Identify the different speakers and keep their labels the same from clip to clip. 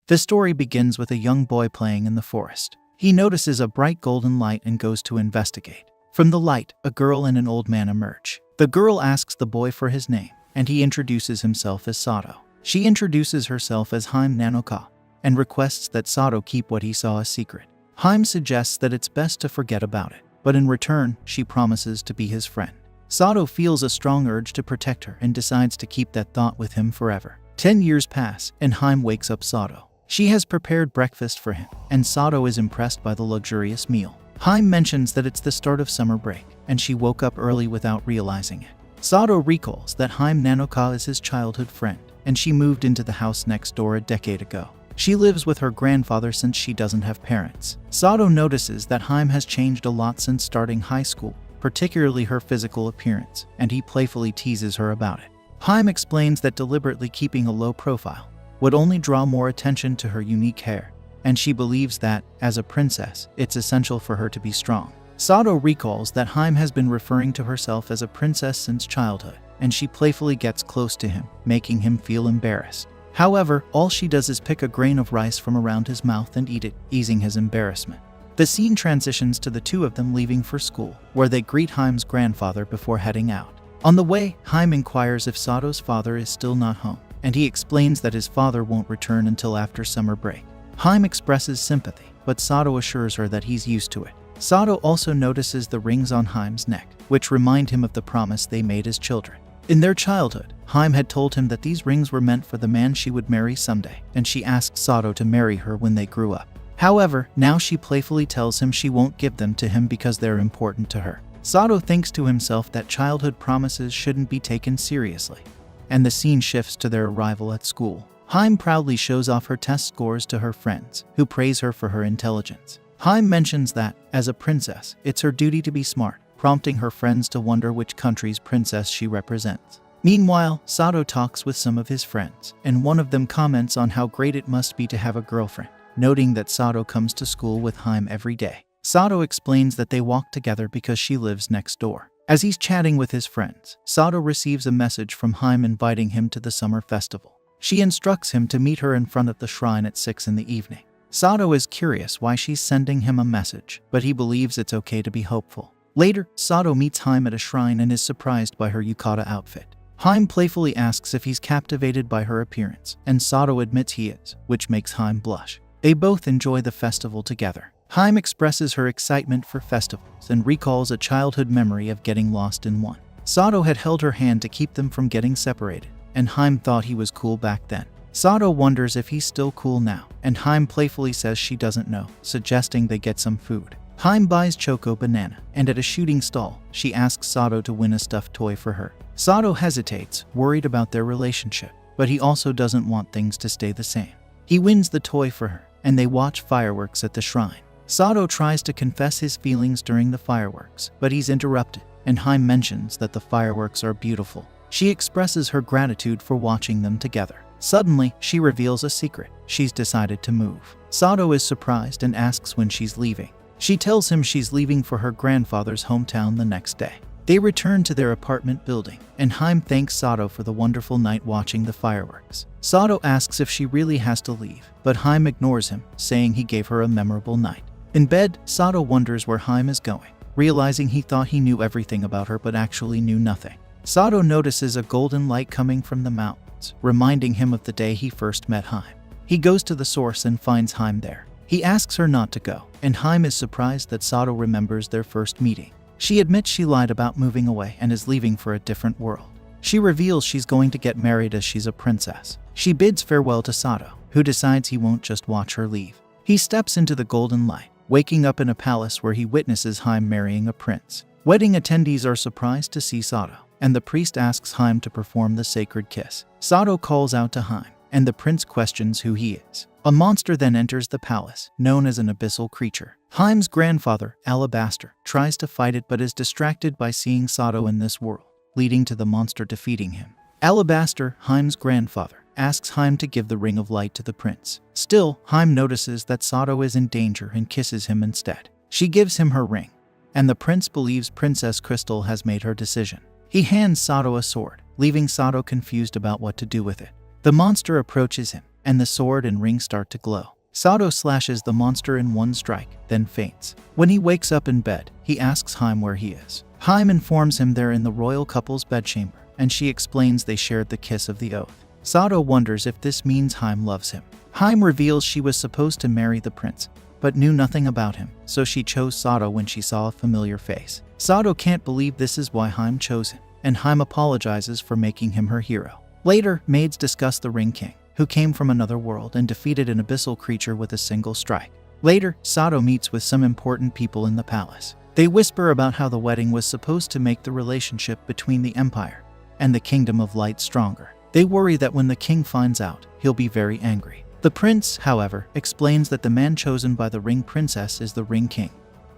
Speaker 1: The story begins with a young boy playing in the forest. He notices a bright golden light and goes to investigate. From the light, a girl and an old man emerge. The girl asks the boy for his name, and he introduces himself as Satou. She introduces herself as Hime Nanoka and requests that Satou keep what he saw a secret. Hime suggests that it's best to forget about it, but in return, she promises to be his friend. Satou feels a strong urge to protect her and decides to keep that thought with him forever. 10 years pass, and Hime wakes up Satou. She has prepared breakfast for him, and Satou is impressed by the luxurious meal. Hime mentions that it's the start of summer break, and she woke up early without realizing it. Satou recalls that Hime Nanoka is his childhood friend, and she moved into the house next door a decade ago. She lives with her grandfather since she doesn't have parents. Satou notices that Hime has changed a lot since starting high school, particularly her physical appearance, and he playfully teases her about it. Hime explains that deliberately keeping a low profile would only draw more attention to her unique hair, and she believes that, as a princess, it's essential for her to be strong. Satou recalls that Hime has been referring to herself as a princess since childhood, and she playfully gets close to him, making him feel embarrassed. However, all she does is pick a grain of rice from around his mouth and eat it, easing his embarrassment. The scene transitions to the two of them leaving for school, where they greet Hime's grandfather before heading out. On the way, Hime inquires if Satou's father is still not home, and he explains that his father won't return until after summer break. Hime expresses sympathy, but Satou assures her that he's used to it. Satou also notices the rings on Hime's neck, which remind him of the promise they made as children. In their childhood, Hime had told him that these rings were meant for the man she would marry someday, and she asked Satou to marry her when they grew up. However, now she playfully tells him she won't give them to him because they're important to her. Satou thinks to himself that childhood promises shouldn't be taken seriously, and the scene shifts to their arrival at school. Hime proudly shows off her test scores to her friends, who praise her for her intelligence. Hime mentions that, as a princess, it's her duty to be smart, prompting her friends to wonder which country's princess she represents. Meanwhile, Satou talks with some of his friends, and one of them comments on how great it must be to have a girlfriend, noting that Satou comes to school with Hime every day. Satou explains that they walk together because she lives next door. As he's chatting with his friends, Satou receives a message from Hime inviting him to the summer festival. She instructs him to meet her in front of the shrine at 6 in the evening. Satou is curious why she's sending him a message, but he believes it's okay to be hopeful. Later, Satou meets Hime at a shrine and is surprised by her yukata outfit. Hime playfully asks if he's captivated by her appearance, and Satou admits he is, which makes Hime blush. They both enjoy the festival together. Hime expresses her excitement for festivals and recalls a childhood memory of getting lost in one. Satou had held her hand to keep them from getting separated, and Hime thought he was cool back then. Satou wonders if he's still cool now, and Hime playfully says she doesn't know, suggesting they get some food. Hime buys Choco banana, and at a shooting stall, she asks Satou to win a stuffed toy for her. Satou hesitates, worried about their relationship, but he also doesn't want things to stay the same. He wins the toy for her, and they watch fireworks at the shrine. Satou tries to confess his feelings during the fireworks, but he's interrupted, and Hime mentions that the fireworks are beautiful. She expresses her gratitude for watching them together. Suddenly, she reveals a secret. She's decided to move. Satou is surprised and asks when she's leaving. She tells him she's leaving for her grandfather's hometown the next day. They return to their apartment building, and Hime thanks Satou for the wonderful night watching the fireworks. Satou asks if she really has to leave, but Hime ignores him, saying he gave her a memorable night. In bed, Satou wonders where Hime is going, realizing he thought he knew everything about her but actually knew nothing. Satou notices a golden light coming from the mountains, reminding him of the day he first met Hime. He goes to the source and finds Hime there. He asks her not to go, and Hime is surprised that Satou remembers their first meeting. She admits she lied about moving away and is leaving for a different world. She reveals she's going to get married as she's a princess. She bids farewell to Satou, who decides he won't just watch her leave. He steps into the golden light, waking up in a palace where he witnesses Hime marrying a prince. Wedding attendees are surprised to see Satou, and the priest asks Hime to perform the sacred kiss. Satou calls out to Hime, and the prince questions who he is. A monster then enters the palace, known as an abyssal creature. Hime's grandfather, Alabaster, tries to fight it but is distracted by seeing Satou in this world, leading to the monster defeating him. Alabaster, Hime's grandfather, asks Hime to give the ring of light to the prince. Still, Hime notices that Satou is in danger and kisses him instead. She gives him her ring, and the prince believes Princess Crystal has made her decision. He hands Satou a sword, leaving Satou confused about what to do with it. The monster approaches him, and the sword and ring start to glow. Satou slashes the monster in one strike, then faints. When he wakes up in bed, he asks Hime where he is. Hime informs him they're in the royal couple's bedchamber, and she explains they shared the kiss of the oath. Satou wonders if this means Hime loves him. Hime reveals she was supposed to marry the prince, but knew nothing about him, so she chose Satou when she saw a familiar face. Satou can't believe this is why Hime chose him, and Hime apologizes for making him her hero. Later, maids discuss the Ring King, who came from another world and defeated an abyssal creature with a single strike. Later, Satou meets with some important people in the palace. They whisper about how the wedding was supposed to make the relationship between the Empire and the Kingdom of Light stronger. They worry that when the king finds out, he'll be very angry. The prince, however, explains that the man chosen by the Ring Princess is the Ring King,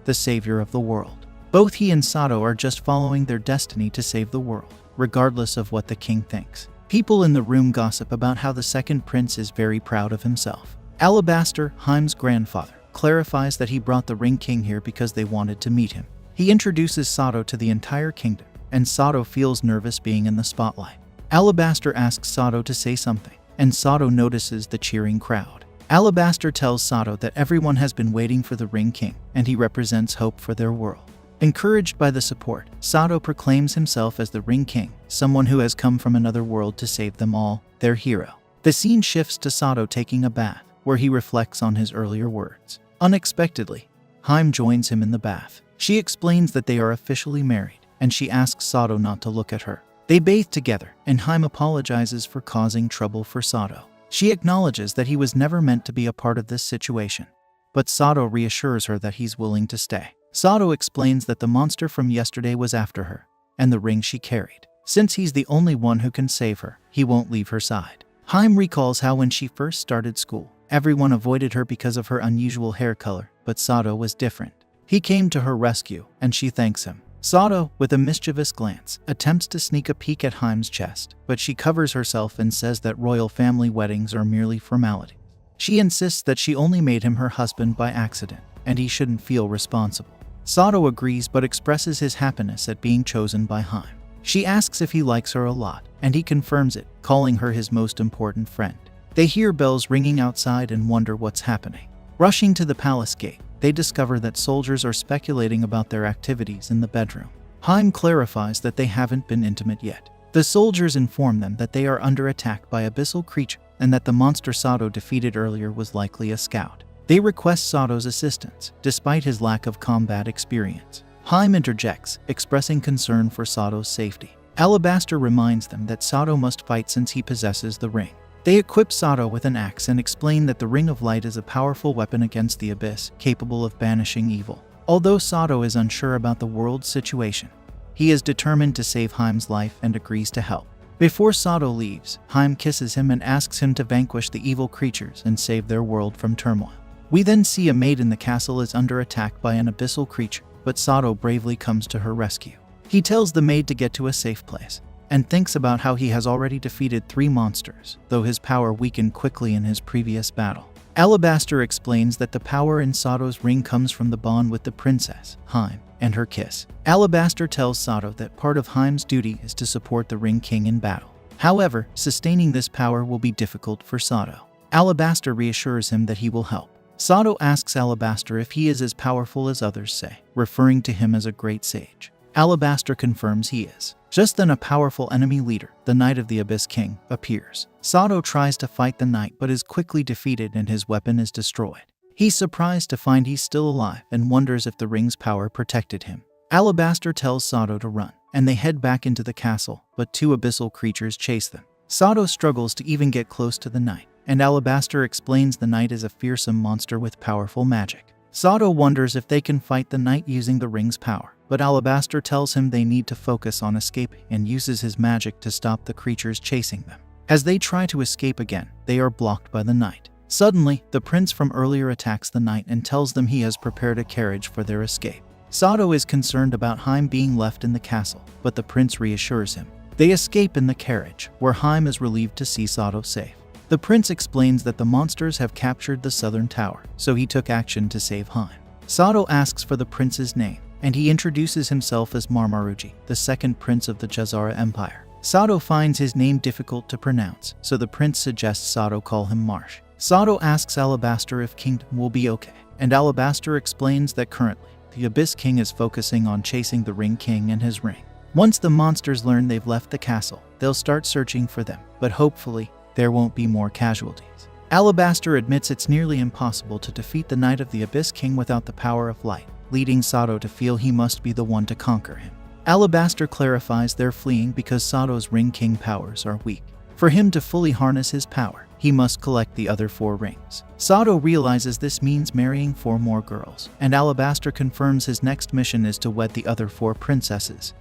Speaker 1: the savior of the world. Both he and Satou are just following their destiny to save the world, regardless of what the king thinks. People in the room gossip about how the second prince is very proud of himself. Alabaster, Hime's grandfather, clarifies that he brought the Ring King here because they wanted to meet him. He introduces Satou to the entire kingdom, and Satou feels nervous being in the spotlight. Alabaster asks Satou to say something, and Satou notices the cheering crowd. Alabaster tells Satou that everyone has been waiting for the Ring King, and he represents hope for their world. Encouraged by the support, Satou proclaims himself as the Ring King, someone who has come from another world to save them all, their hero. The scene shifts to Satou taking a bath, where he reflects on his earlier words. Unexpectedly, Hime joins him in the bath. She explains that they are officially married, and she asks Satou not to look at her. They bathe together, and Hime apologizes for causing trouble for Satou. She acknowledges that he was never meant to be a part of this situation, but Satou reassures her that he's willing to stay. Satou explains that the monster from yesterday was after her, and the ring she carried. Since he's the only one who can save her, he won't leave her side. Hime recalls how when she first started school, everyone avoided her because of her unusual hair color, but Satou was different. He came to her rescue, and she thanks him. Satou, with a mischievous glance, attempts to sneak a peek at Hime's chest, but she covers herself and says that royal family weddings are merely formality. She insists that she only made him her husband by accident, and he shouldn't feel responsible. Satou agrees but expresses his happiness at being chosen by Hime. She asks if he likes her a lot, and he confirms it, calling her his most important friend. They hear bells ringing outside and wonder what's happening. Rushing to the palace gate, they discover that soldiers are speculating about their activities in the bedroom. Hime clarifies that they haven't been intimate yet. The soldiers inform them that they are under attack by abyssal creature and that the monster Satou defeated earlier was likely a scout. They request Satou's assistance, despite his lack of combat experience. Hime interjects, expressing concern for Satou's safety. Alabaster reminds them that Satou must fight since he possesses the ring. They equip Satou with an axe and explain that the Ring of Light is a powerful weapon against the abyss, capable of banishing evil. Although Satou is unsure about the world's situation, he is determined to save Hime's life and agrees to help. Before Satou leaves, Hime kisses him and asks him to vanquish the evil creatures and save their world from turmoil. We then see a maid in the castle is under attack by an abyssal creature, but Satou bravely comes to her rescue. He tells the maid to get to a safe place, and thinks about how he has already defeated 3 monsters, though his power weakened quickly in his previous battle. Alabaster explains that the power in Satou's ring comes from the bond with the princess, Hime, and her kiss. Alabaster tells Satou that part of Hime's duty is to support the Ring King in battle. However, sustaining this power will be difficult for Satou. Alabaster reassures him that he will help. Satou asks Alabaster if he is as powerful as others say, referring to him as a great sage. Alabaster confirms he is. Just then a powerful enemy leader, the Knight of the Abyss King, appears. Satou tries to fight the knight but is quickly defeated and his weapon is destroyed. He's surprised to find he's still alive and wonders if the ring's power protected him. Alabaster tells Satou to run, and they head back into the castle, but 2 abyssal creatures chase them. Satou struggles to even get close to the knight, and Alabaster explains the knight is a fearsome monster with powerful magic. Satou wonders if they can fight the knight using the ring's power, but Alabaster tells him they need to focus on escaping and uses his magic to stop the creatures chasing them. As they try to escape again, they are blocked by the knight. Suddenly, the prince from earlier attacks the knight and tells them he has prepared a carriage for their escape. Satou is concerned about Hime being left in the castle, but the prince reassures him. They escape in the carriage, where Hime is relieved to see Satou safe. The prince explains that the monsters have captured the southern tower, so he took action to save Hime. Satou asks for the prince's name, and he introduces himself as Marmaruji, the second prince of the Jazara Empire. Satou finds his name difficult to pronounce, so the prince suggests Satou call him Marsh. Satou asks Alabaster if Kingdom will be okay, and Alabaster explains that currently, the Abyss King is focusing on chasing the Ring King and his ring. Once the monsters learn they've left the castle, they'll start searching for them, but hopefully, there won't be more casualties. Alabaster admits it's nearly impossible to defeat the Knight of the Abyss King without the power of light, leading Satou to feel he must be the one to conquer him. Alabaster clarifies they're fleeing because Satou's Ring King powers are weak. For him to fully harness his power, he must collect the other 4 rings. Satou realizes this means marrying 4 more girls, and Alabaster confirms his next mission is to wed the other 4 princesses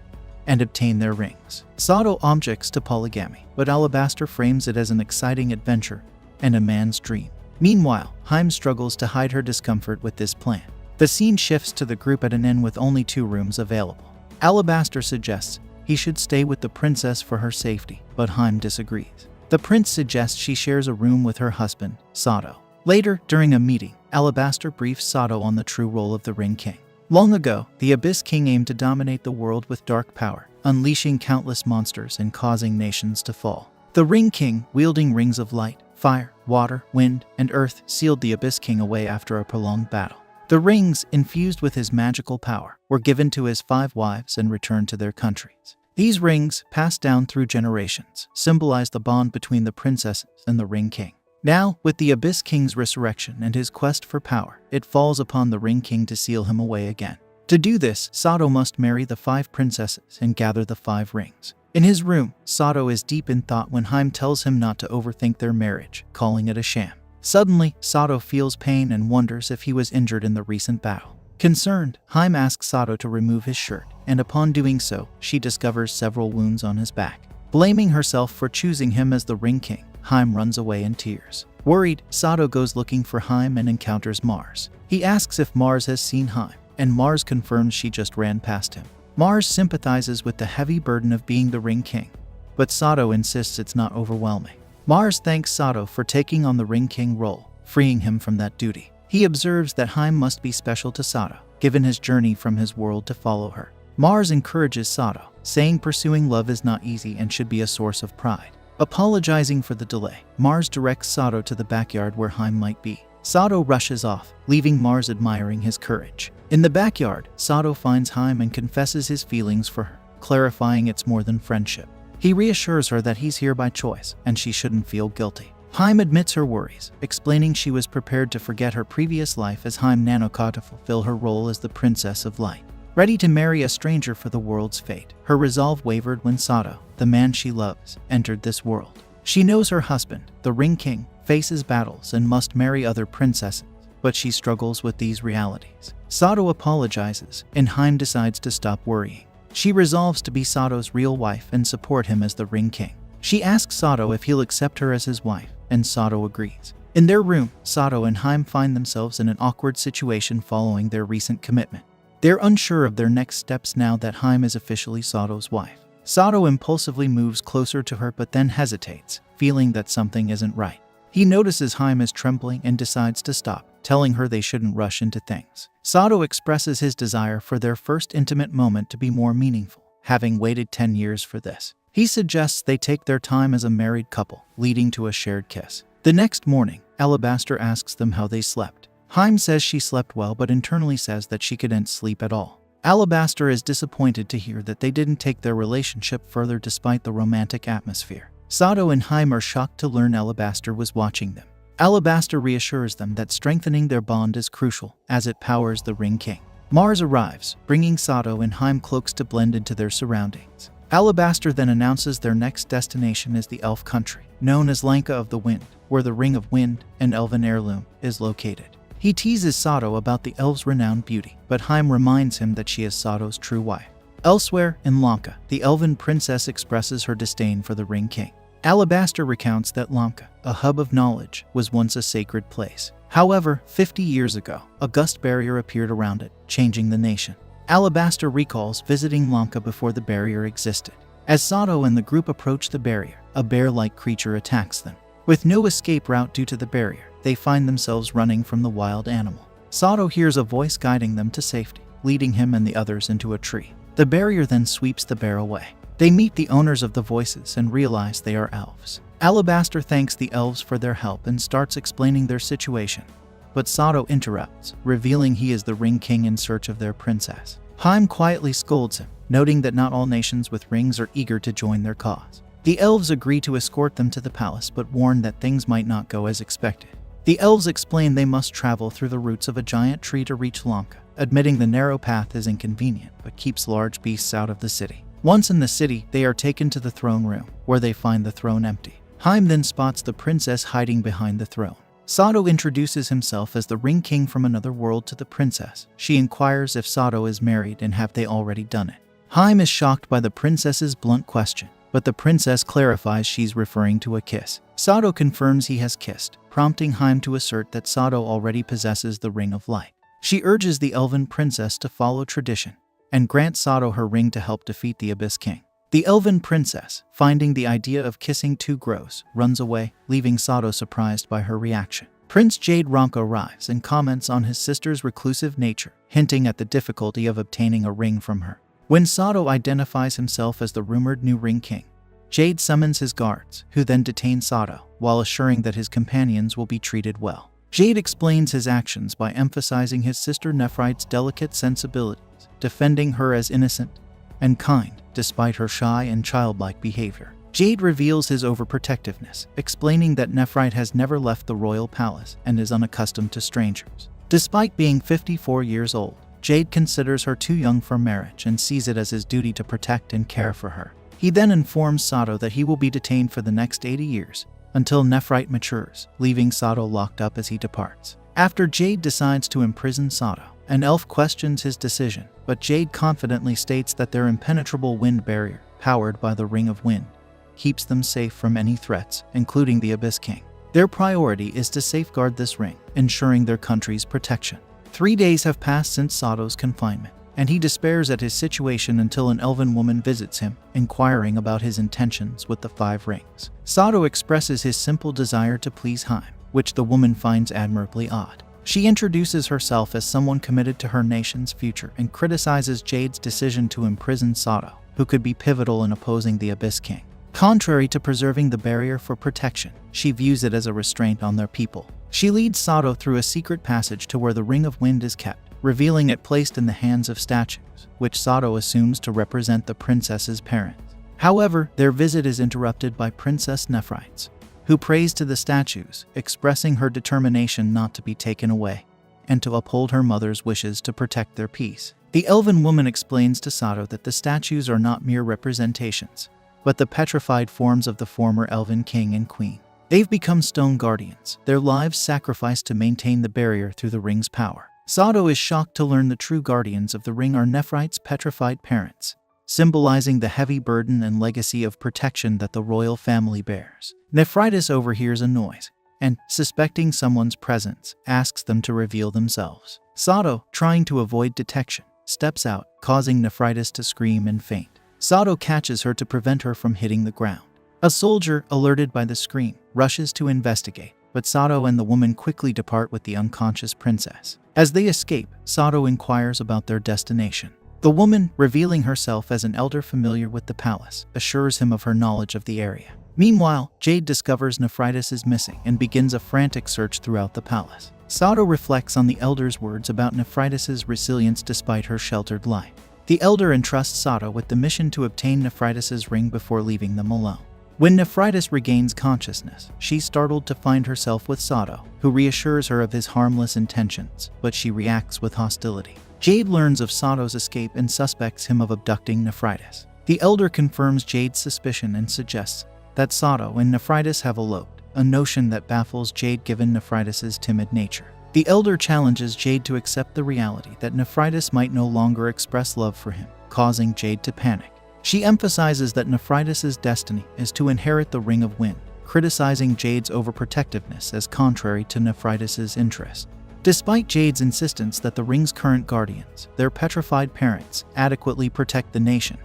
Speaker 1: and obtain their rings. Satou objects to polygamy, but Alabaster frames it as an exciting adventure and a man's dream. Meanwhile, Hime struggles to hide her discomfort with this plan. The scene shifts to the group at an inn with only 2 rooms available. Alabaster suggests he should stay with the princess for her safety, but Hime disagrees. The prince suggests she shares a room with her husband, Satou. Later, during a meeting, Alabaster briefs Satou on the true role of the Ring King. Long ago, the Abyss King aimed to dominate the world with dark power, unleashing countless monsters and causing nations to fall. The Ring King, wielding rings of light, fire, water, wind, and earth, sealed the Abyss King away after a prolonged battle. The rings, infused with his magical power, were given to his 5 wives and returned to their countries. These rings, passed down through generations, symbolize the bond between the princesses and the Ring King. Now, with the Abyss King's resurrection and his quest for power, it falls upon the Ring King to seal him away again. To do this, Satou must marry the 5 princesses and gather the 5 rings. In his room, Satou is deep in thought when Hime tells him not to overthink their marriage, calling it a sham. Suddenly, Satou feels pain and wonders if he was injured in the recent battle. Concerned, Hime asks Satou to remove his shirt, and upon doing so, she discovers several wounds on his back. Blaming herself for choosing him as the Ring King, Hime runs away in tears. Worried, Satou goes looking for Hime and encounters Mars. He asks if Mars has seen Hime, and Mars confirms she just ran past him. Mars sympathizes with the heavy burden of being the Ring King, but Satou insists it's not overwhelming. Mars thanks Satou for taking on the Ring King role, freeing him from that duty. He observes that Hime must be special to Satou, given his journey from his world to follow her. Mars encourages Satou, saying pursuing love is not easy and should be a source of pride. Apologizing for the delay, Mars directs Satou to the backyard where Hime might be. Satou rushes off, leaving Mars admiring his courage. In the backyard, Satou finds Hime and confesses his feelings for her, clarifying it's more than friendship. He reassures her that he's here by choice, and she shouldn't feel guilty. Hime admits her worries, explaining she was prepared to forget her previous life as Hime Nanoka to fulfill her role as the Princess of Light. Ready to marry a stranger for the world's fate, her resolve wavered when Satou, the man she loves, entered this world. She knows her husband, the Ring King, faces battles and must marry other princesses, but she struggles with these realities. Satou apologizes, and Hime decides to stop worrying. She resolves to be Satou's real wife and support him as the Ring King. She asks Satou if he'll accept her as his wife, and Satou agrees. In their room, Satou and Hime find themselves in an awkward situation following their recent commitment. They're unsure of their next steps now that Hime is officially Satou's wife. Satou impulsively moves closer to her but then hesitates, feeling that something isn't right. He notices Hime is trembling and decides to stop, telling her they shouldn't rush into things. Satou expresses his desire for their first intimate moment to be more meaningful, having waited 10 years for this. He suggests they take their time as a married couple, leading to a shared kiss. The next morning, Alabaster asks them how they slept. Hime says she slept well but internally says that she couldn't sleep at all. Alabaster is disappointed to hear that they didn't take their relationship further despite the romantic atmosphere. Satou and Hime are shocked to learn Alabaster was watching them. Alabaster reassures them that strengthening their bond is crucial, as it powers the Ring King. Mars arrives, bringing Satou and Hime cloaks to blend into their surroundings. Alabaster then announces their next destination is the Elf Country, known as Lanka of the Wind, where the Ring of Wind, an elven heirloom, is located. He teases Satou about the elves' renowned beauty, but Hime reminds him that she is Satou's true wife. Elsewhere, in Lanka, the elven princess expresses her disdain for the Ring King. Alabaster recounts that Lanka, a hub of knowledge, was once a sacred place. However, 50 years ago, a gust barrier appeared around it, changing the nation. Alabaster recalls visiting Lanka before the barrier existed. As Satou and the group approach the barrier, a bear-like creature attacks them. With no escape route due to the barrier, they find themselves running from the wild animal. Satou hears a voice guiding them to safety, leading him and the others into a tree. The barrier then sweeps the bear away. They meet the owners of the voices and realize they are elves. Alabaster thanks the elves for their help and starts explaining their situation. But Satou interrupts, revealing he is the Ring King in search of their princess. Hime quietly scolds him, noting that not all nations with rings are eager to join their cause. The elves agree to escort them to the palace but warn that things might not go as expected. The elves explain they must travel through the roots of a giant tree to reach Lanka, admitting the narrow path is inconvenient but keeps large beasts out of the city. Once in the city, they are taken to the throne room, where they find the throne empty. Hime then spots the princess hiding behind the throne. Satou introduces himself as the Ring King from another world to the princess. She inquires if Satou is married and have they already done it. Hime is shocked by the princess's blunt question, but the princess clarifies she's referring to a kiss. Satou confirms he has kissed, prompting Hime to assert that Satou already possesses the Ring of Light. She urges the elven princess to follow tradition and grants Satou her ring to help defeat the Abyss King. The elven princess, finding the idea of kissing too gross, runs away, leaving Satou surprised by her reaction. Prince Jade Ronk arrives and comments on his sister's reclusive nature, hinting at the difficulty of obtaining a ring from her. When Satou identifies himself as the rumored new Ring King, Jade summons his guards, who then detain Satou, while assuring that his companions will be treated well. Jade explains his actions by emphasizing his sister Nephrite's delicate sensibilities, defending her as innocent and kind, despite her shy and childlike behavior. Jade reveals his overprotectiveness, explaining that Nephrite has never left the royal palace and is unaccustomed to strangers. Despite being 54 years old, Jade considers her too young for marriage and sees it as his duty to protect and care for her. He then informs Satou that he will be detained for the next 80 years, until Nephrite matures, leaving Satou locked up as he departs. After Jade decides to imprison Satou, an elf questions his decision, but Jade confidently states that their impenetrable wind barrier, powered by the Ring of Wind, keeps them safe from any threats, including the Abyss King. Their priority is to safeguard this ring, ensuring their country's protection. 3 days have passed since Satou's confinement, and he despairs at his situation until an elven woman visits him, inquiring about his intentions with the 5 rings. Satou expresses his simple desire to please Hime, which the woman finds admirably odd. She introduces herself as someone committed to her nation's future and criticizes Jade's decision to imprison Satou, who could be pivotal in opposing the Abyss King. Contrary to preserving the barrier for protection, she views it as a restraint on their people. She leads Satou through a secret passage to where the Ring of Wind is kept, revealing it placed in the hands of statues, which Satou assumes to represent the princess's parents. However, their visit is interrupted by Princess Nephrite, who prays to the statues, expressing her determination not to be taken away, and to uphold her mother's wishes to protect their peace. The elven woman explains to Satou that the statues are not mere representations, but the petrified forms of the former elven king and queen. They've become stone guardians, their lives sacrificed to maintain the barrier through the ring's power. Satou is shocked to learn the true guardians of the ring are Nephrite's petrified parents, symbolizing the heavy burden and legacy of protection that the royal family bears. Nephrite overhears a noise, and, suspecting someone's presence, asks them to reveal themselves. Satou, trying to avoid detection, steps out, causing Nephrite to scream and faint. Satou catches her to prevent her from hitting the ground. A soldier, alerted by the scream, rushes to investigate, but Satou and the woman quickly depart with the unconscious princess. As they escape, Satou inquires about their destination. The woman, revealing herself as an elder familiar with the palace, assures him of her knowledge of the area. Meanwhile, Jade discovers Nephrite is missing and begins a frantic search throughout the palace. Satou reflects on the elder's words about Nephrite's resilience despite her sheltered life. The elder entrusts Satou with the mission to obtain Nephrite's ring before leaving them alone. When Nephrite regains consciousness, she's startled to find herself with Satou, who reassures her of his harmless intentions, but she reacts with hostility. Jade learns of Satou's escape and suspects him of abducting Nephrite. The elder confirms Jade's suspicion and suggests that Satou and Nephrite have eloped, a notion that baffles Jade given Nephrite's timid nature. The elder challenges Jade to accept the reality that Nephrite might no longer express love for him, causing Jade to panic. She emphasizes that Nephrite's destiny is to inherit the Ring of Wind, criticizing Jade's overprotectiveness as contrary to Nephrite's interest. Despite Jade's insistence that the ring's current guardians, their petrified parents, adequately protect the nation,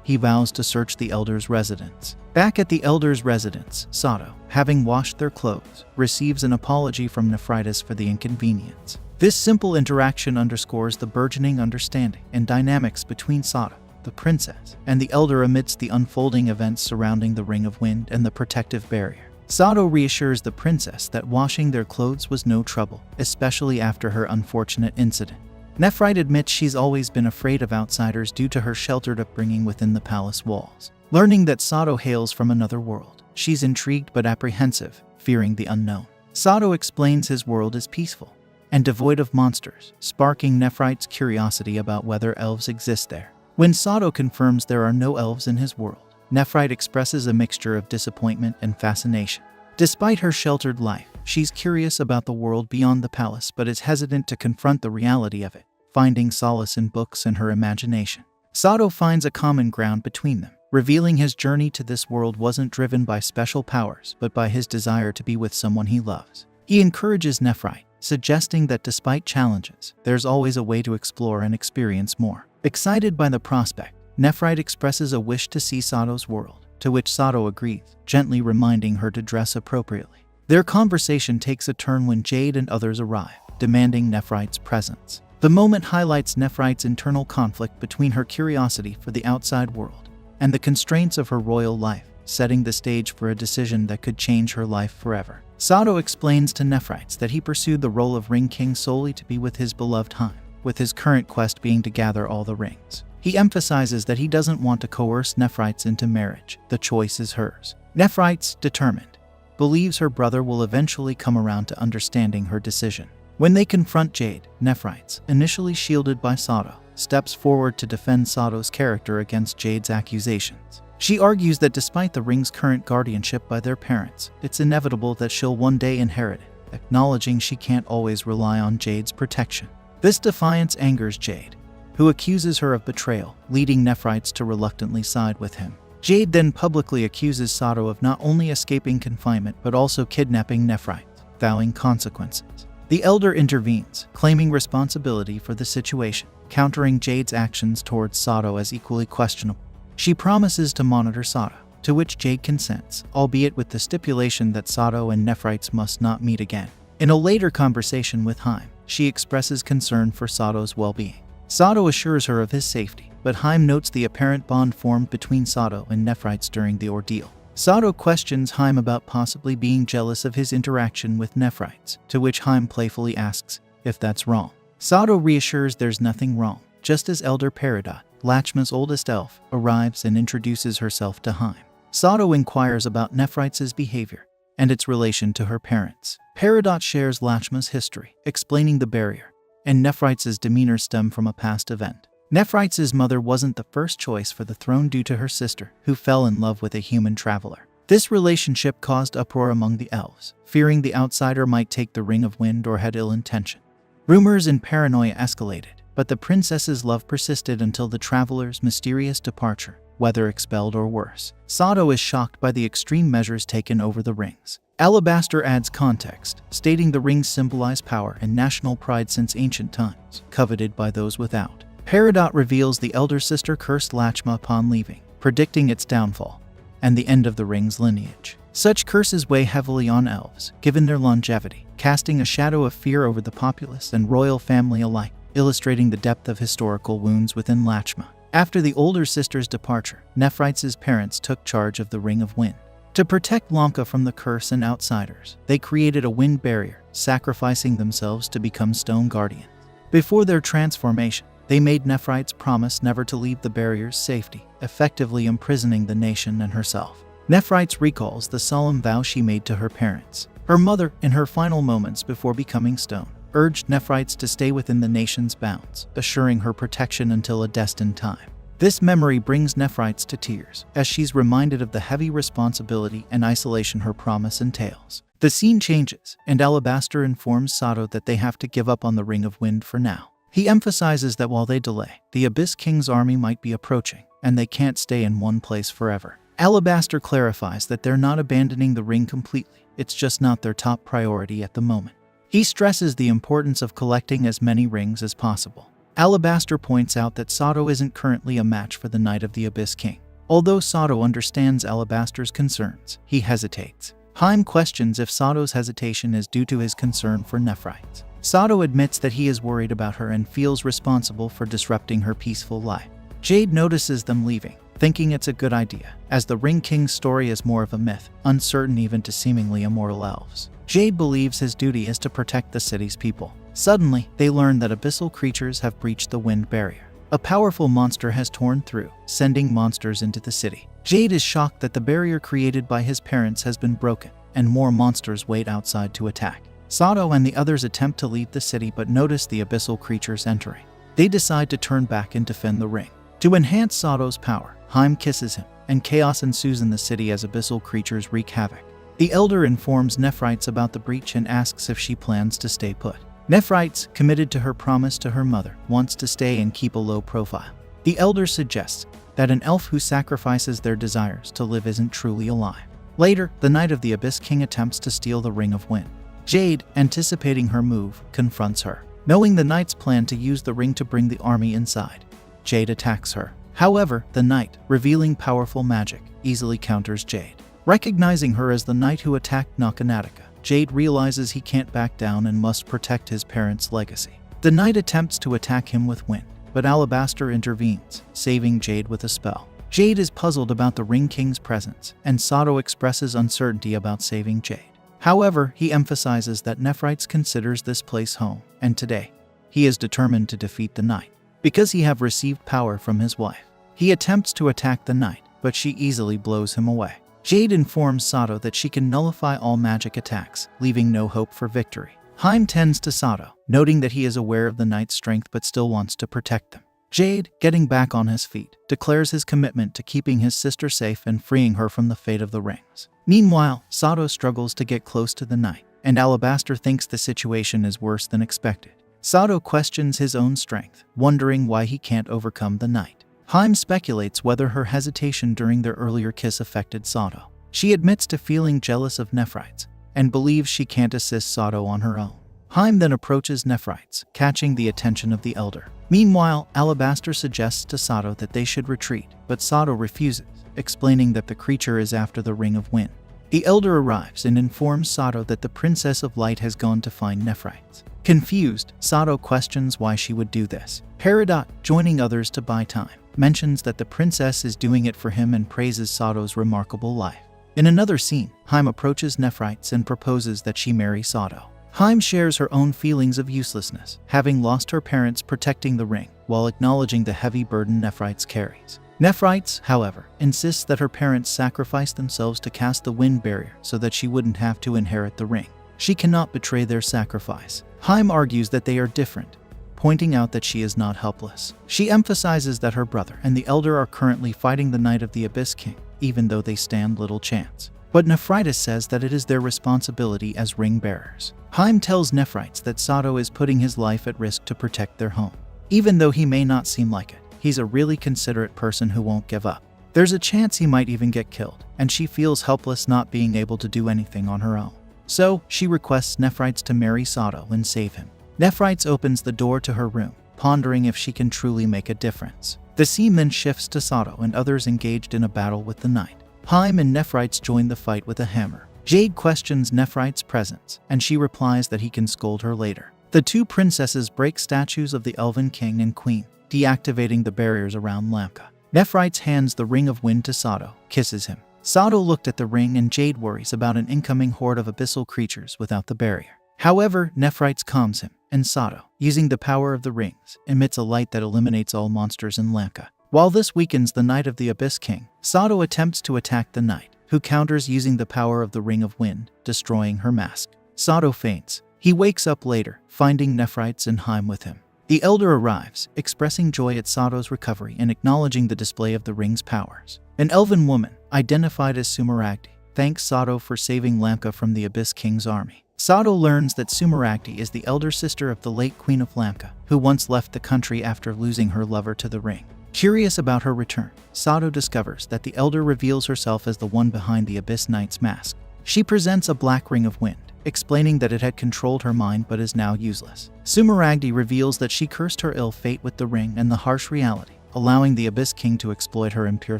Speaker 1: he vows to search the elder's residence. Back at the elder's residence, Satou, having washed their clothes, receives an apology from Nephrite for the inconvenience. This simple interaction underscores the burgeoning understanding and dynamics between Satou, the princess and the elder amidst the unfolding events surrounding the Ring of Wind and the protective barrier. Satou reassures the princess that washing their clothes was no trouble, especially after her unfortunate incident. Nephrite admits she's always been afraid of outsiders due to her sheltered upbringing within the palace walls. Learning that Satou hails from another world, she's intrigued but apprehensive, fearing the unknown. Satou explains his world is peaceful and devoid of monsters, sparking Nephrite's curiosity about whether elves exist there. When Satou confirms there are no elves in his world, Nephrite expresses a mixture of disappointment and fascination. Despite her sheltered life, she's curious about the world beyond the palace but is hesitant to confront the reality of it, finding solace in books and her imagination. Satou finds a common ground between them, revealing his journey to this world wasn't driven by special powers but by his desire to be with someone he loves. He encourages Nephrite, suggesting that despite challenges, there's always a way to explore and experience more. Excited by the prospect, Nephrite expresses a wish to see Satou's world, to which Satou agrees, gently reminding her to dress appropriately. Their conversation takes a turn when Jade and others arrive, demanding Nephrite's presence. The moment highlights Nephrite's internal conflict between her curiosity for the outside world and the constraints of her royal life, setting the stage for a decision that could change her life forever. Satou explains to Nephrite that he pursued the role of Ring King solely to be with his beloved Hime, with his current quest being to gather all the rings. He emphasizes that he doesn't want to coerce Nephrite into marriage. The choice is hers. Nephrite, determined, believes her brother will eventually come around to understanding her decision. When they confront Jade, Nephrite, initially shielded by Satou, steps forward to defend Satou's character against Jade's accusations. She argues that despite the ring's current guardianship by their parents, it's inevitable that she'll one day inherit it, acknowledging she can't always rely on Jade's protection. This defiance angers Jade, who accuses her of betrayal, leading Nephrite to reluctantly side with him. Jade then publicly accuses Satou of not only escaping confinement but also kidnapping Nephrite, vowing consequences. The elder intervenes, claiming responsibility for the situation, countering Jade's actions towards Satou as equally questionable. She promises to monitor Satou, to which Jade consents, albeit with the stipulation that Satou and Nephrite must not meet again. In a later conversation with Hime, she expresses concern for Satou's well-being. Satou assures her of his safety, but Hime notes the apparent bond formed between Satou and Nephrite during the ordeal. Satou questions Hime about possibly being jealous of his interaction with Nephrite, to which Hime playfully asks if that's wrong. Satou reassures there's nothing wrong, just as Elder Peridot, Lachma's oldest elf, arrives and introduces herself to Hime. Satou inquires about Nephrite's behavior and its relation to her parents. Peridot shares Lachma's history, explaining the barrier, and Nephrite's demeanor stem from a past event. Nephrite's mother wasn't the first choice for the throne due to her sister, who fell in love with a human traveler. This relationship caused uproar among the elves, fearing the outsider might take the Ring of Wind or had ill intention. Rumors and paranoia escalated, but the princess's love persisted until the traveler's mysterious departure, whether expelled or worse. Satou is shocked by the extreme measures taken over the rings. Alabaster adds context, stating the rings symbolize power and national pride since ancient times, coveted by those without. Peridot reveals the elder sister cursed Lachma upon leaving, predicting its downfall and the end of the ring's lineage. Such curses weigh heavily on elves, given their longevity, casting a shadow of fear over the populace and royal family alike, illustrating the depth of historical wounds within Lachma. After the older sister's departure, Nephrite's parents took charge of the Ring of Wind. To protect Lanka from the curse and outsiders, they created a wind barrier, sacrificing themselves to become stone guardians. Before their transformation, they made Nephrite promise never to leave the barrier's safety, effectively imprisoning the nation and herself. Nephrite recalls the solemn vow she made to her parents. Her mother, in her final moments before becoming stone, urged Nephrite to stay within the nation's bounds, assuring her protection until a destined time. This memory brings Nephrite to tears, as she's reminded of the heavy responsibility and isolation her promise entails. The scene changes, and Alabaster informs Satou that they have to give up on the Ring of Wind for now. He emphasizes that while they delay, the Abyss King's army might be approaching, and they can't stay in one place forever. Alabaster clarifies that they're not abandoning the ring completely, it's just not their top priority at the moment. He stresses the importance of collecting as many rings as possible. Alabaster points out that Satou isn't currently a match for the Knight of the Abyss King. Although Satou understands Alabaster's concerns, he hesitates. Hime questions if Satou's hesitation is due to his concern for Nephrite. Satou admits that he is worried about her and feels responsible for disrupting her peaceful life. Jade notices them leaving, thinking it's a good idea, as the Ring King's story is more of a myth, uncertain even to seemingly immortal elves. Jade believes his duty is to protect the city's people. Suddenly, they learn that abyssal creatures have breached the wind barrier. A powerful monster has torn through, sending monsters into the city. Jade is shocked that the barrier created by his parents has been broken, and more monsters wait outside to attack. Satou and the others attempt to leave the city but notice the abyssal creatures entering. They decide to turn back and defend the ring. To enhance Satou's power, Hime kisses him, and chaos ensues in the city as abyssal creatures wreak havoc. The elder informs Nephrites about the breach and asks if she plans to stay put. Nephrites, committed to her promise to her mother, wants to stay and keep a low profile. The elder suggests that an elf who sacrifices their desires to live isn't truly alive. Later, the Knight of the Abyss King attempts to steal the Ring of Wind. Jade, anticipating her move, confronts her. Knowing the Knight's plan to use the ring to bring the army inside, Jade attacks her. However, the Knight, revealing powerful magic, easily counters Jade. Recognizing her as the Knight who attacked Nakanatica, Jade realizes he can't back down and must protect his parents' legacy. The Knight attempts to attack him with wind, but Alabaster intervenes, saving Jade with a spell. Jade is puzzled about the Ring King's presence, and Satou expresses uncertainty about saving Jade. However, he emphasizes that Nephrites considers this place home, and today, he is determined to defeat the Knight. Because he have received power from his wife, he attempts to attack the Knight, but she easily blows him away. Jade informs Satou that she can nullify all magic attacks, leaving no hope for victory. Hime tends to Satou, noting that he is aware of the Knight's strength but still wants to protect them. Jade, getting back on his feet, declares his commitment to keeping his sister safe and freeing her from the fate of the rings. Meanwhile, Satou struggles to get close to the Knight, and Alabaster thinks the situation is worse than expected. Satou questions his own strength, wondering why he can't overcome the Knight. Hime speculates whether her hesitation during their earlier kiss affected Satou. She admits to feeling jealous of Nephrites, and believes she can't assist Satou on her own. Hime then approaches Nephrites, catching the attention of the elder. Meanwhile, Alabaster suggests to Satou that they should retreat, but Satou refuses, explaining that the creature is after the Ring of Wind. The elder arrives and informs Satou that the Princess of Light has gone to find Nephrites. Confused, Satou questions why she would do this. Peridot, joining others to buy time, mentions that the princess is doing it for him and praises Satou's remarkable life. In another scene, Hime approaches Nephrites and proposes that she marry Satou. Hime shares her own feelings of uselessness, having lost her parents protecting the ring, while acknowledging the heavy burden Nephrites carries. Nephrites, however, insists that her parents sacrificed themselves to cast the wind barrier so that she wouldn't have to inherit the ring. She cannot betray their sacrifice. Hime argues that they are different, pointing out that she is not helpless. She emphasizes that her brother and the elder are currently fighting the Knight of the Abyss King, even though they stand little chance. But Nephritis says that it is their responsibility as ring bearers. Hime tells Nephrites that Satou is putting his life at risk to protect their home. Even though he may not seem like it, he's a really considerate person who won't give up. There's a chance he might even get killed, and she feels helpless not being able to do anything on her own. So, she requests Nephrites to marry Satou and save him. Nephrites opens the door to her room, pondering if she can truly make a difference. The scene then shifts to Satou and others engaged in a battle with the Knight. Hime and Nephrites join the fight with a hammer. Jade questions Nephrites' presence, and she replies that he can scold her later. The two princesses break statues of the Elven King and Queen, deactivating the barriers around Lamka. Nephrites hands the Ring of Wind to Satou, kisses him. Satou looked at the ring and Jade worries about an incoming horde of abyssal creatures without the barrier. However, Nephrites calms him, and Satou, using the power of the rings, emits a light that eliminates all monsters in Lamka. While this weakens the Knight of the Abyss King, Satou attempts to attack the Knight, who counters using the power of the Ring of Wind, destroying her mask. Satou faints. He wakes up later, finding Nephrites and Hime with him. The elder arrives, expressing joy at Satou's recovery and acknowledging the display of the ring's powers. An elven woman, identified as Sumeragdi, thanks Satou for saving Lamka from the Abyss King's army. Satou learns that Sumeragdi is the elder sister of the late Queen of Lamka, who once left the country after losing her lover to the ring. Curious about her return, Satou discovers that the elder reveals herself as the one behind the Abyss Knight's mask. She presents a black ring of wind, explaining that it had controlled her mind but is now useless. Sumeragdi reveals that she cursed her ill fate with the ring and the harsh reality, allowing the Abyss King to exploit her impure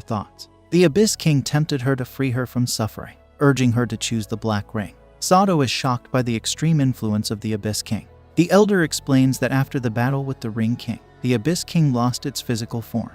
Speaker 1: thoughts. The Abyss King tempted her to free her from suffering, urging her to choose the black ring. Satou is shocked by the extreme influence of the Abyss King. The elder explains that after the battle with the Ring King, the Abyss King lost its physical form.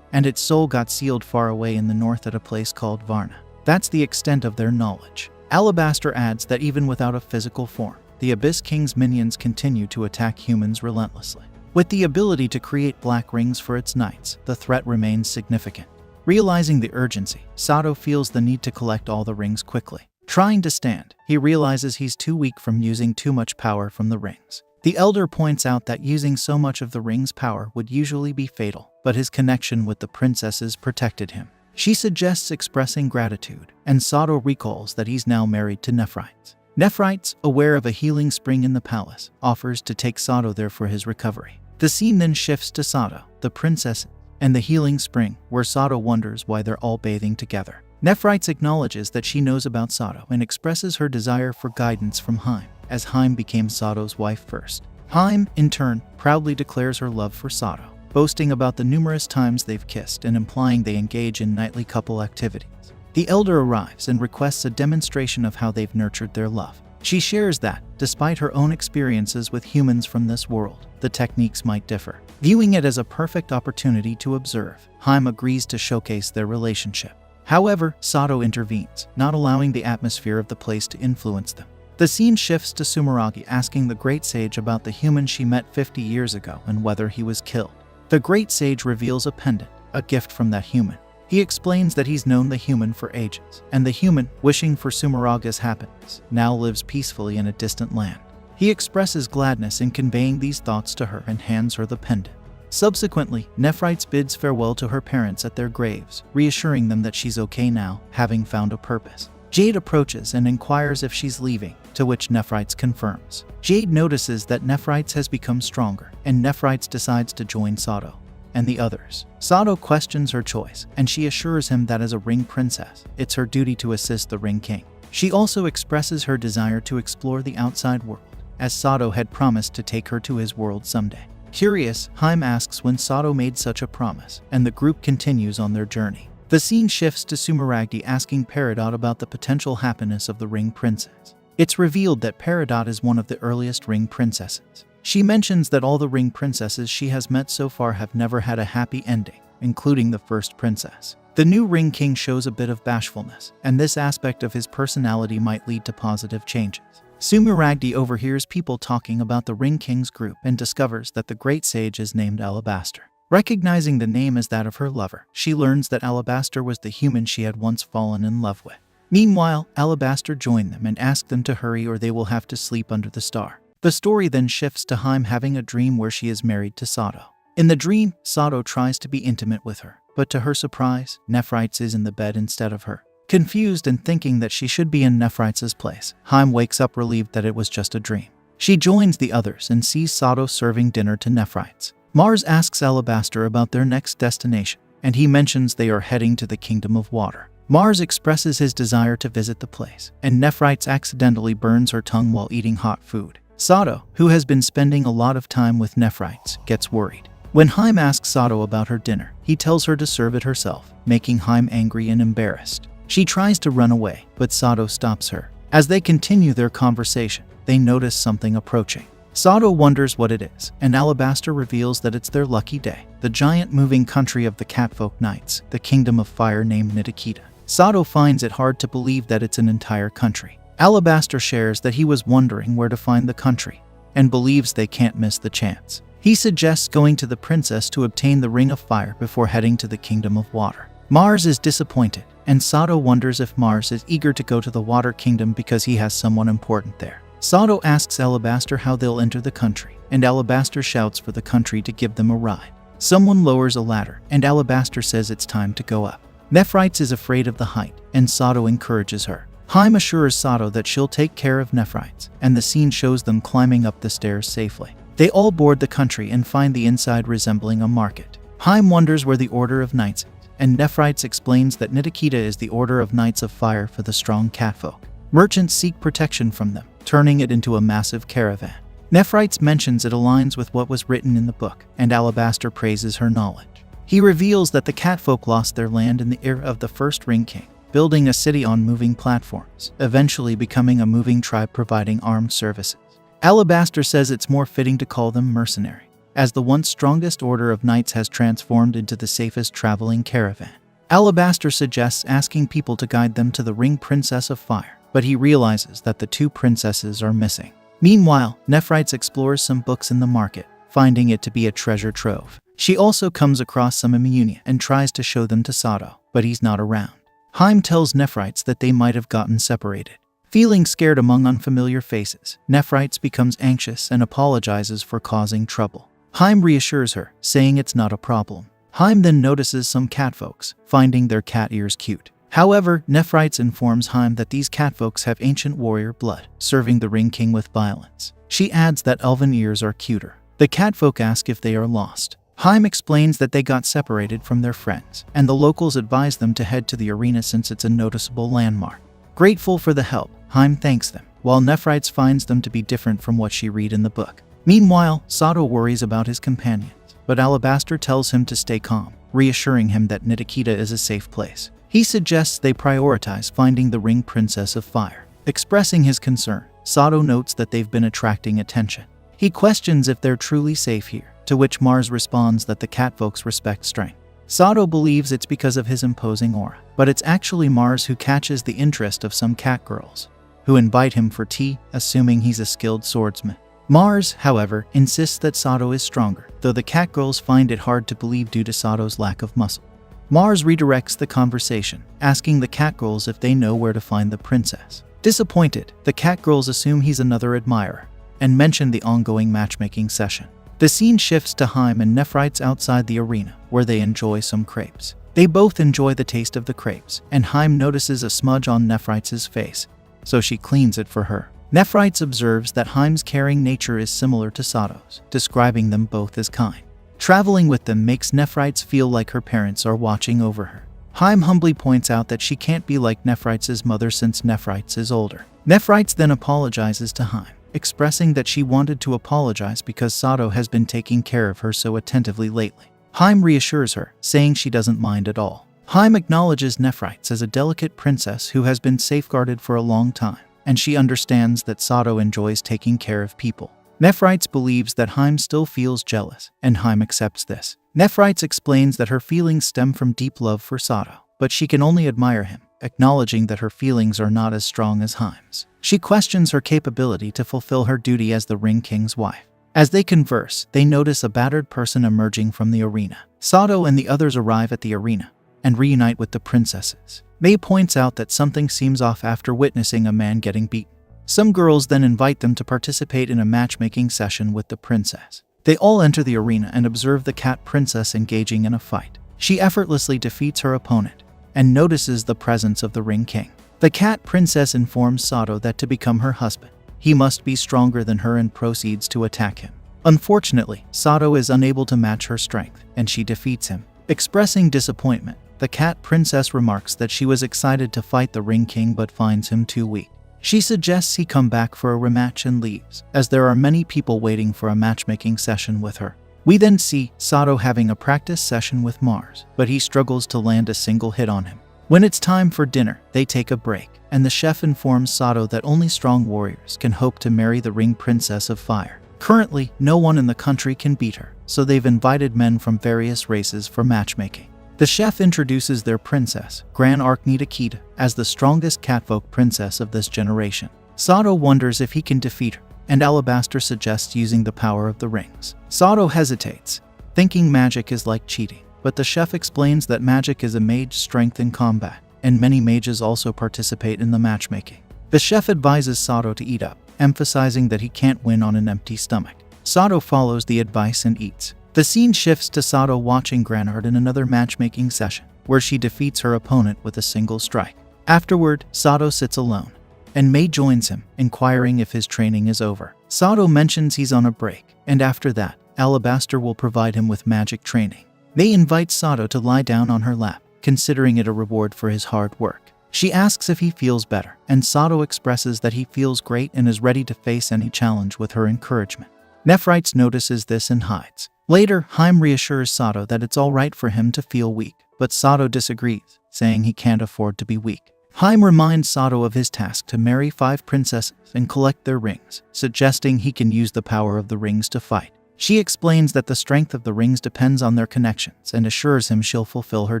Speaker 1: and its soul got sealed far away in the north at a place called Varna. That's the extent of their knowledge. Alabaster adds that even without a physical form, the Abyss King's minions continue to attack humans relentlessly. With the ability to create black rings for its knights, the threat remains significant. Realizing the urgency, Satou feels the need to collect all the rings quickly. Trying to stand, he realizes he's too weak from using too much power from the rings. The elder points out that using so much of the ring's power would usually be fatal, but his connection with the princesses protected him. She suggests expressing gratitude, and Satou recalls that he's now married to Nephrites. Nephrites, aware of a healing spring in the palace, offers to take Satou there for his recovery. The scene then shifts to Satou, the princess, and the healing spring, where Satou wonders why they're all bathing together. Nephrites acknowledges that she knows about Satou and expresses her desire for guidance from Hime, as Hime became Satou's wife first. Hime, in turn, proudly declares her love for Satou, boasting about the numerous times they've kissed and implying they engage in nightly couple activities. The elder arrives and requests a demonstration of how they've nurtured their love. She shares that, despite her own experiences with humans from this world, the techniques might differ. Viewing it as a perfect opportunity to observe, Hime agrees to showcase their relationship. However, Satou intervenes, not allowing the atmosphere of the place to influence them. The scene shifts to Sumeragi asking the Great Sage about the human she met 50 years ago and whether he was killed. The Great Sage reveals a pendant, a gift from that human. He explains that he's known the human for ages, and the human, wishing for Sumeraga's happiness, now lives peacefully in a distant land. He expresses gladness in conveying these thoughts to her and hands her the pendant. Subsequently, Nephrites bids farewell to her parents at their graves, reassuring them that she's okay now, having found a purpose. Jade approaches and inquires if she's leaving, to which Nephrites confirms. Jade notices that Nephrites has become stronger, and Nephrites decides to join Satou and the others. Satou questions her choice, and she assures him that as a ring princess, it's her duty to assist the Ring King. She also expresses her desire to explore the outside world, as Satou had promised to take her to his world someday. Curious, Hime asks when Satou made such a promise, and the group continues on their journey. The scene shifts to Sumeragdi asking Peridot about the potential happiness of the Ring Princess. It's revealed that Peridot is one of the earliest Ring Princesses. She mentions that all the Ring Princesses she has met so far have never had a happy ending, including the first princess. The new Ring King shows a bit of bashfulness, and this aspect of his personality might lead to positive changes. Sumeragdi overhears people talking about the Ring King's group and discovers that the Great Sage is named Alabaster. Recognizing the name as that of her lover, she learns that Alabaster was the human she had once fallen in love with. Meanwhile, Alabaster joined them and asked them to hurry or they will have to sleep under the star. The story then shifts to Hime having a dream where she is married to Satou. In the dream, Satou tries to be intimate with her, but to her surprise, Nephrites is in the bed instead of her. Confused and thinking that she should be in Nephrites' place, Hime wakes up relieved that it was just a dream. She joins the others and sees Satou serving dinner to Nephrites. Mars asks Alabaster about their next destination, and he mentions they are heading to the Kingdom of Water. Mars expresses his desire to visit the place, and Nephrites accidentally burns her tongue while eating hot food. Satou, who has been spending a lot of time with Nephrites, gets worried. When Hime asks Satou about her dinner, he tells her to serve it herself, making Hime angry and embarrassed. She tries to run away, but Satou stops her. As they continue their conversation, they notice something approaching. Satou wonders what it is, and Alabaster reveals that it's their lucky day, the giant moving country of the Catfolk Knights, the Kingdom of Fire named Nitikita. Satou finds it hard to believe that it's an entire country. Alabaster shares that he was wondering where to find the country, and believes they can't miss the chance. He suggests going to the princess to obtain the Ring of Fire before heading to the Kingdom of Water. Mars is disappointed, and Satou wonders if Mars is eager to go to the Water Kingdom because he has someone important there. Satou asks Alabaster how they'll enter the country, and Alabaster shouts for the country to give them a ride. Someone lowers a ladder, and Alabaster says it's time to go up. Nephrites is afraid of the height, and Satou encourages her. Hime assures Satou that she'll take care of Nephrites, and the scene shows them climbing up the stairs safely. They all board the country and find the inside resembling a market. Hime wonders where the Order of Knights is, and Nephrites explains that Nitikita is the Order of Knights of Fire for the strong catfolk. Merchants seek protection from them, turning it into a massive caravan. Nephrites mentions it aligns with what was written in the book, and Alabaster praises her knowledge. He reveals that the catfolk lost their land in the era of the first Ring King, building a city on moving platforms, eventually becoming a moving tribe providing armed services. Alabaster says it's more fitting to call them mercenary. as the once strongest order of knights has transformed into the safest traveling caravan. Alabaster suggests asking people to guide them to the ring Princess of Fire, but he realizes that the two princesses are missing. Meanwhile, Nephrites explores some books in the market, finding it to be a treasure trove. She also comes across some immunia and tries to show them to Satou, but he's not around. Hime tells Nephrites that they might have gotten separated. Feeling scared among unfamiliar faces, Nephrites becomes anxious and apologizes for causing trouble. Hime reassures her, saying it's not a problem. Hime then notices some catfolks, finding their cat ears cute. However, Nephrites informs Hime that these catfolks have ancient warrior blood, serving the Ring King with violence. She adds that elven ears are cuter. The catfolk ask if they are lost. Hime explains that they got separated from their friends, and the locals advise them to head to the arena since it's a noticeable landmark. Grateful for the help, Hime thanks them, while Nephrites finds them to be different from what she read in the book. Meanwhile, Satou worries about his companions, but Alabaster tells him to stay calm, reassuring him that Nitikita is a safe place. He suggests they prioritize finding the Ring Princess of Fire. Expressing his concern, Satou notes that they've been attracting attention. He questions if they're truly safe here, to which Mars responds that the catfolks respect strength. Satou believes it's because of his imposing aura, but it's actually Mars who catches the interest of some catgirls, who invite him for tea, assuming he's a skilled swordsman. Mars, however, insists that Satou is stronger, though the catgirls find it hard to believe due to Satou's lack of muscle. Mars redirects the conversation, asking the catgirls if they know where to find the princess. Disappointed, the catgirls assume he's another admirer, and mention the ongoing matchmaking session. The scene shifts to Hime and Nephrites outside the arena, where they enjoy some crepes. They both enjoy the taste of the crepes, and Hime notices a smudge on Nephrites' face, so she cleans it for her. Nephrites observes that Hime's caring nature is similar to Satou's, describing them both as kind. Traveling with them makes Nephrites feel like her parents are watching over her. Hime humbly points out that she can't be like Nephrites' mother since Nephrites is older. Nephrites then apologizes to Hime, expressing that she wanted to apologize because Satou has been taking care of her so attentively lately. Hime reassures her, saying she doesn't mind at all. Hime acknowledges Nephrites as a delicate princess who has been safeguarded for a long time, and she understands that Satou enjoys taking care of people. Nephrites believes that Hime still feels jealous, and Hime accepts this. Nephrites explains that her feelings stem from deep love for Satou, but she can only admire him, acknowledging that her feelings are not as strong as Hime's. She questions her capability to fulfill her duty as the Ring King's wife. As they converse, they notice a battered person emerging from the arena. Satou and the others arrive at the arena and reunite with the princesses. May points out that something seems off after witnessing a man getting beaten. Some girls then invite them to participate in a matchmaking session with the princess. They all enter the arena and observe the cat princess engaging in a fight. She effortlessly defeats her opponent and notices the presence of the Ring King. The cat princess informs Satou that to become her husband, he must be stronger than her and proceeds to attack him. Unfortunately, Satou is unable to match her strength, and she defeats him. Expressing disappointment, the cat princess remarks that she was excited to fight the Ring King but finds him too weak. She suggests he come back for a rematch and leaves, as there are many people waiting for a matchmaking session with her. We then see Satou having a practice session with Mars, but he struggles to land a single hit on him. When it's time for dinner, they take a break, and the chef informs Satou that only strong warriors can hope to marry the Ring Princess of Fire. Currently, no one in the country can beat her, so they've invited men from various races for matchmaking. The chef introduces their princess, Gran Nitikita, as the strongest catfolk princess of this generation. Satou wonders if he can defeat her, and Alabaster suggests using the power of the rings. Satou hesitates, thinking magic is like cheating, but the chef explains that magic is a mage's strength in combat, and many mages also participate in the matchmaking. The chef advises Satou to eat up, emphasizing that he can't win on an empty stomach. Satou follows the advice and eats. The scene shifts to Satou watching Granard in another matchmaking session, where she defeats her opponent with a single strike. Afterward, Satou sits alone, and May joins him, inquiring if his training is over. Satou mentions he's on a break, and after that, Alabaster will provide him with magic training. May invites Satou to lie down on her lap, considering it a reward for his hard work. She asks if he feels better, and Satou expresses that he feels great and is ready to face any challenge with her encouragement. Nephrites notices this and hides. Later, Hime reassures Satou that it's alright for him to feel weak, but Satou disagrees, saying he can't afford to be weak. Hime reminds Satou of his task to marry 5 princesses and collect their rings, suggesting he can use the power of the rings to fight. She explains that the strength of the rings depends on their connections and assures him she'll fulfill her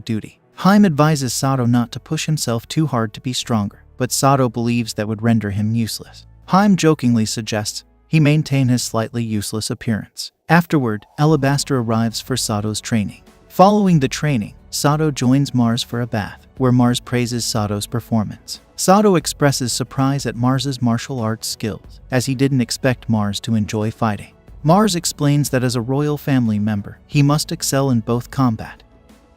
Speaker 1: duty. Hime advises Satou not to push himself too hard to be stronger, but Satou believes that would render him useless. Hime jokingly suggests he maintain his slightly useless appearance. Afterward, Alabaster arrives for Satou's training. Following the training, Satou joins Mars for a bath, where Mars praises Satou's performance. Satou expresses surprise at Mars's martial arts skills, as he didn't expect Mars to enjoy fighting. Mars explains that as a royal family member, he must excel in both combat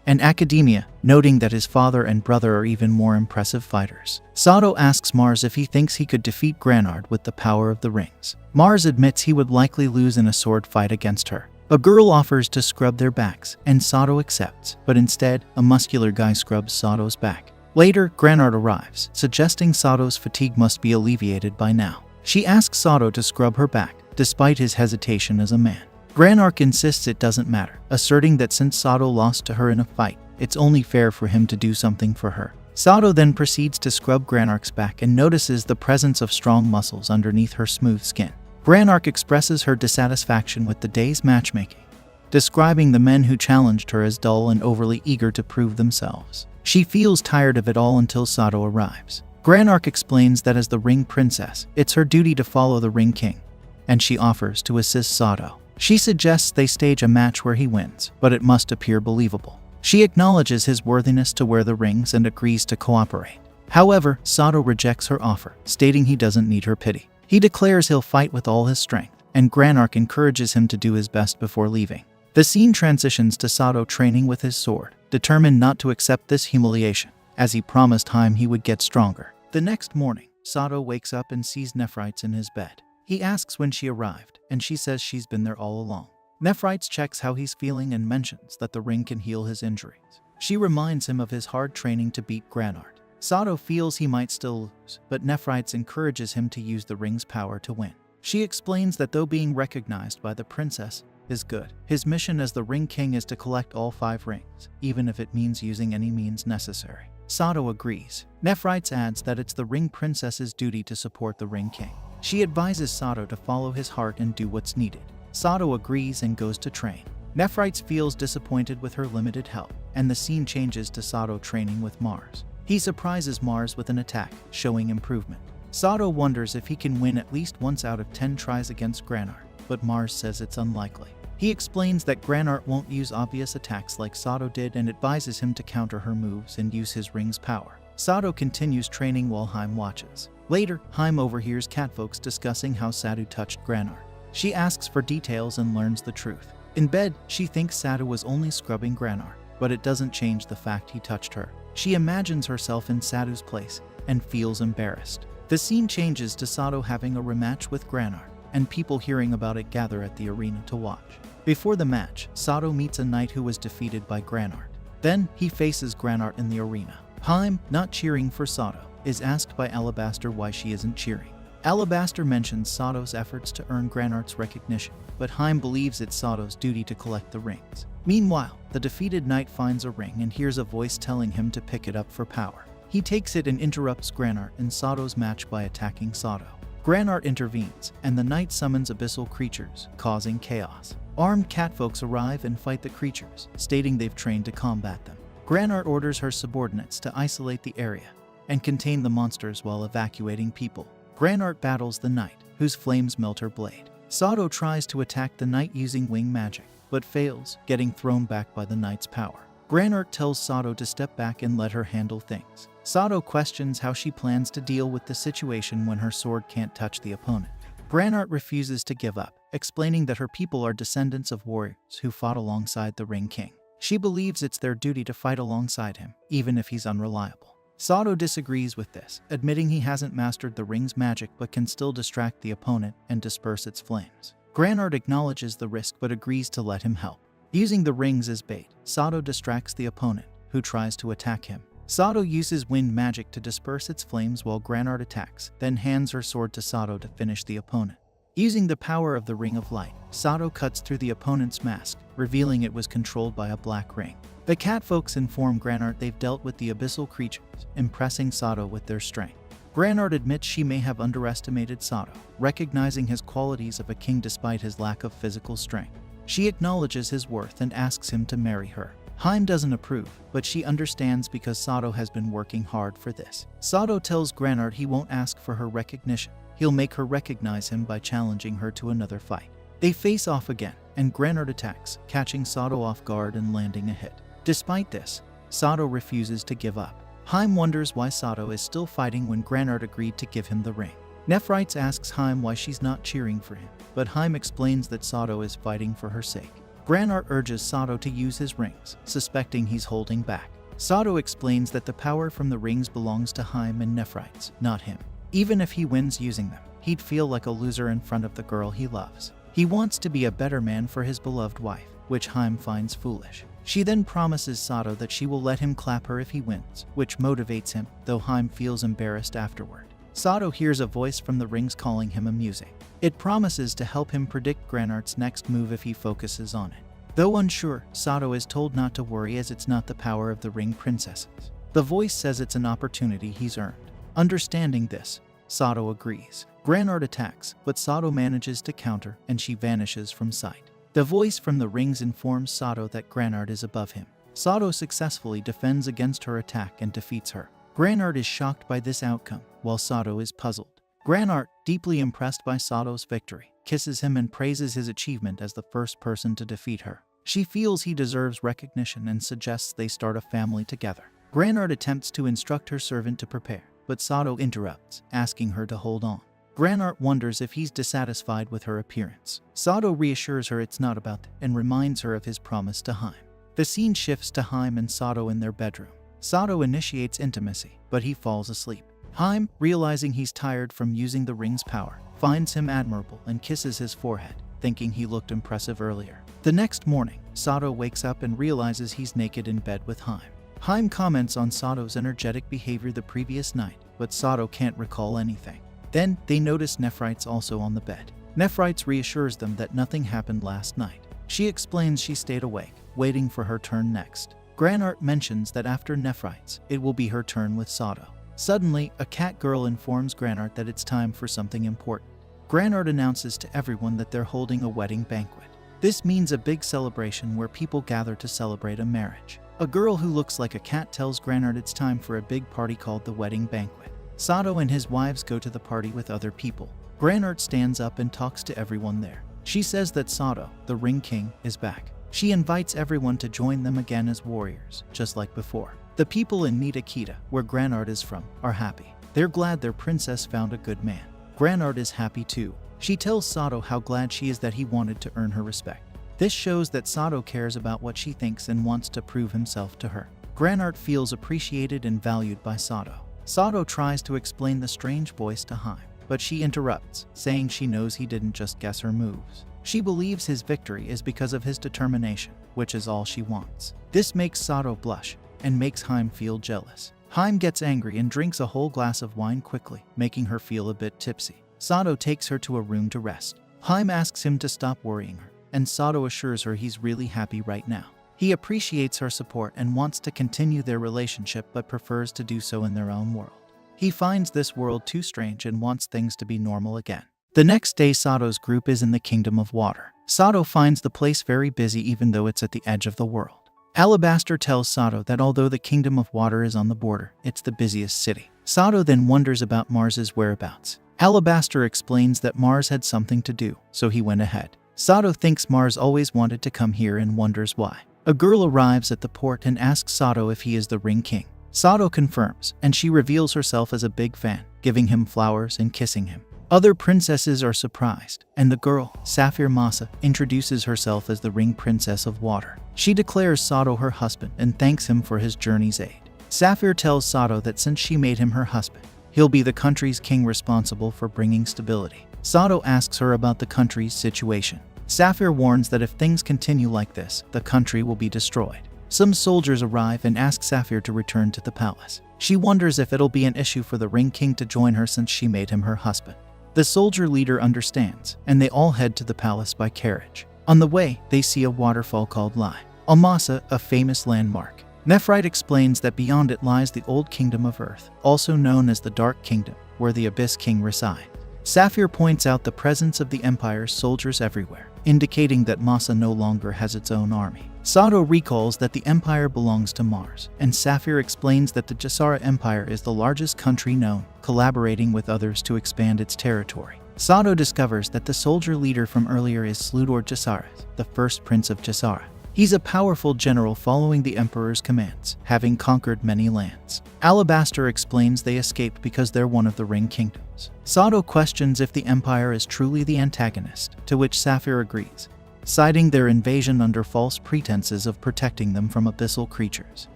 Speaker 1: and academia, noting that his father and brother are even more impressive fighters. Satou asks Mars if he thinks he could defeat Granard with the power of the rings. Mars admits he would likely lose in a sword fight against her. A girl offers to scrub their backs, and Satou accepts, but instead, a muscular guy scrubs Satou's back. Later, Granard arrives, suggesting Satou's fatigue must be alleviated by now. She asks Satou to scrub her back, despite his hesitation as a man. Granark insists it doesn't matter, asserting that since Satou lost to her in a fight, it's only fair for him to do something for her. Satou then proceeds to scrub Granark's back and notices the presence of strong muscles underneath her smooth skin. Granark expresses her dissatisfaction with the day's matchmaking, describing the men who challenged her as dull and overly eager to prove themselves. She feels tired of it all until Satou arrives. Granark explains that as the Ring Princess, it's her duty to follow the Ring King, and she offers to assist Satou. She suggests they stage a match where he wins, but it must appear believable. She acknowledges his worthiness to wear the rings and agrees to cooperate. However, Satou rejects her offer, stating he doesn't need her pity. He declares he'll fight with all his strength, and Granark encourages him to do his best before leaving. The scene transitions to Satou training with his sword, determined not to accept this humiliation, as he promised Hime he would get stronger. The next morning, Satou wakes up and sees Nephrites in his bed. He asks when she arrived, and she says she's been there all along. Nephrites checks how he's feeling and mentions that the ring can heal his injuries. She reminds him of his hard training to beat Granard. Satou feels he might still lose, but Nephrites encourages him to use the ring's power to win. She explains that though being recognized by the princess is good, his mission as the Ring King is to collect all 5 rings, even if it means using any means necessary. Satou agrees. Nephrites adds that it's the Ring Princess's duty to support the Ring King. She advises Satou to follow his heart and do what's needed. Satou agrees and goes to train. Nephrites feels disappointed with her limited help, and the scene changes to Satou training with Mars. He surprises Mars with an attack, showing improvement. Satou wonders if he can win at least once out of 10 tries against Granard, but Mars says it's unlikely. He explains that Granard won't use obvious attacks like Satou did and advises him to counter her moves and use his ring's power. Satou continues training while Hime watches. Later, Hime overhears catfolks discussing how Satou touched Granard. She asks for details and learns the truth. In bed, she thinks Satou was only scrubbing Granard, but it doesn't change the fact he touched her. She imagines herself in Satou's place and feels embarrassed. The scene changes to Satou having a rematch with Granard, and people hearing about it gather at the arena to watch. Before the match, Satou meets a knight who was defeated by Granard. Then, he faces Granard in the arena. Hime, not cheering for Satou, is asked by Alabaster why she isn't cheering. Alabaster mentions Satou's efforts to earn Granard's recognition, but Hime believes it's Satou's duty to collect the rings. Meanwhile, the defeated knight finds a ring and hears a voice telling him to pick it up for power. He takes it and interrupts Granard in Satou's match by attacking Satou. Granard intervenes, and the knight summons abyssal creatures, causing chaos. Armed catfolks arrive and fight the creatures, stating they've trained to combat them. Granard orders her subordinates to isolate the area and contain the monsters while evacuating people. Granard battles the knight, whose flames melt her blade. Satou tries to attack the knight using wing magic, but fails, getting thrown back by the knight's power. Granard tells Satou to step back and let her handle things. Satou questions how she plans to deal with the situation when her sword can't touch the opponent. Granard refuses to give up, explaining that her people are descendants of warriors who fought alongside the Ring King. She believes it's their duty to fight alongside him, even if he's unreliable. Satou disagrees with this, admitting he hasn't mastered the ring's magic but can still distract the opponent and disperse its flames. Granard acknowledges the risk but agrees to let him help. Using the rings as bait, Satou distracts the opponent, who tries to attack him. Satou uses wind magic to disperse its flames while Granard attacks, then hands her sword to Satou to finish the opponent. Using the power of the Ring of Light, Satou cuts through the opponent's mask, revealing it was controlled by a black ring. The catfolks inform Granard they've dealt with the abyssal creatures, impressing Satou with their strength. Granard admits she may have underestimated Satou, recognizing his qualities of a king despite his lack of physical strength. She acknowledges his worth and asks him to marry her. Hime doesn't approve, but she understands because Satou has been working hard for this. Satou tells Granard he won't ask for her recognition. He'll make her recognize him by challenging her to another fight. They face off again, and Granard attacks, catching Satou off guard and landing a hit. Despite this, Satou refuses to give up. Hime wonders why Satou is still fighting when Granard agreed to give him the ring. Nephrites asks Hime why she's not cheering for him, but Hime explains that Satou is fighting for her sake. Granard urges Satou to use his rings, suspecting he's holding back. Satou explains that the power from the rings belongs to Hime and Nephrites, not him. Even if he wins using them, he'd feel like a loser in front of the girl he loves. He wants to be a better man for his beloved wife, which Hime finds foolish. She then promises Satou that she will let him clap her if he wins, which motivates him, though Hime feels embarrassed afterward. Satou hears a voice from the rings calling him amusing. It promises to help him predict Granard's next move if he focuses on it. Though unsure, Satou is told not to worry as it's not the power of the ring princesses. The voice says it's an opportunity he's earned. Understanding this, Satou agrees. Granard attacks, but Satou manages to counter and she vanishes from sight. The voice from the rings informs Satou that Granard is above him. Satou successfully defends against her attack and defeats her. Granard is shocked by this outcome, while Satou is puzzled. Granard, deeply impressed by Satou's victory, kisses him and praises his achievement as the first person to defeat her. She feels he deserves recognition and suggests they start a family together. Granard attempts to instruct her servant to prepare, but Satou interrupts, asking her to hold on. Granard wonders if he's dissatisfied with her appearance. Satou reassures her it's not about that and reminds her of his promise to Hime. The scene shifts to Hime and Satou in their bedroom. Satou initiates intimacy, but he falls asleep. Hime, realizing he's tired from using the ring's power, finds him admirable and kisses his forehead, thinking he looked impressive earlier. The next morning, Satou wakes up and realizes he's naked in bed with Hime. Hime comments on Satou's energetic behavior the previous night, but Satou can't recall anything. Then, they notice Nephrites also on the bed. Nephrites reassures them that nothing happened last night. She explains she stayed awake, waiting for her turn next. Granard mentions that after Nephrites, it will be her turn with Satou. Suddenly, a cat girl informs Granard that it's time for something important. Granard announces to everyone that they're holding a wedding banquet. This means a big celebration where people gather to celebrate a marriage. A girl who looks like a cat tells Granard it's time for a big party called the wedding banquet. Satou and his wives go to the party with other people. Granard stands up and talks to everyone there. She says that Satou, the Ring King, is back. She invites everyone to join them again as warriors, just like before. The people in Nitakita, where Granard is from, are happy. They're glad their princess found a good man. Granard is happy too. She tells Satou how glad she is that he wanted to earn her respect. This shows that Satou cares about what she thinks and wants to prove himself to her. Granard feels appreciated and valued by Satou. Satou tries to explain the strange voice to Hime, but she interrupts, saying she knows he didn't just guess her moves. She believes his victory is because of his determination, which is all she wants. This makes Satou blush and makes Hime feel jealous. Hime gets angry and drinks a whole glass of wine quickly, making her feel a bit tipsy. Satou takes her to a room to rest. Hime asks him to stop worrying her, and Satou assures her he's really happy right now. He appreciates her support and wants to continue their relationship but prefers to do so in their own world. He finds this world too strange and wants things to be normal again. The next day, Satou's group is in the Kingdom of Water. Satou finds the place very busy even though it's at the edge of the world. Alabaster tells Satou that although the Kingdom of Water is on the border, it's the busiest city. Satou then wonders about Mars's whereabouts. Alabaster explains that Mars had something to do, so he went ahead. Satou thinks Mars always wanted to come here and wonders why. A girl arrives at the port and asks Satou if he is the Ring King. Satou confirms, and she reveals herself as a big fan, giving him flowers and kissing him. Other princesses are surprised, and the girl, Saphir Masa, introduces herself as the Ring Princess of Water. She declares Satou her husband and thanks him for his journey's aid. Saphir tells Satou that since she made him her husband, he'll be the country's king responsible for bringing stability. Satou asks her about the country's situation. Saphir warns that if things continue like this, the country will be destroyed. Some soldiers arrive and ask Saphir to return to the palace. She wonders if it'll be an issue for the Ring King to join her since she made him her husband. The soldier leader understands, and they all head to the palace by carriage. On the way, they see a waterfall called Lai Amasa, a famous landmark. Nephrite explains that beyond it lies the Old Kingdom of Earth, also known as the Dark Kingdom, where the Abyss King resides. Saphir points out the presence of the Empire's soldiers everywhere, indicating that Masa no longer has its own army. Satou recalls that the Empire belongs to Mars, and Saphir explains that the Jasara Empire is the largest country known, collaborating with others to expand its territory. Satou discovers that the soldier leader from earlier is Sludor Jasaras, the first prince of Jasara. He's a powerful general following the Emperor's commands, having conquered many lands. Alabaster explains they escaped because they're one of the Ring Kingdoms. Satou questions if the Empire is truly the antagonist, to which Saphir agrees, citing their invasion under false pretenses of protecting them from abyssal creatures.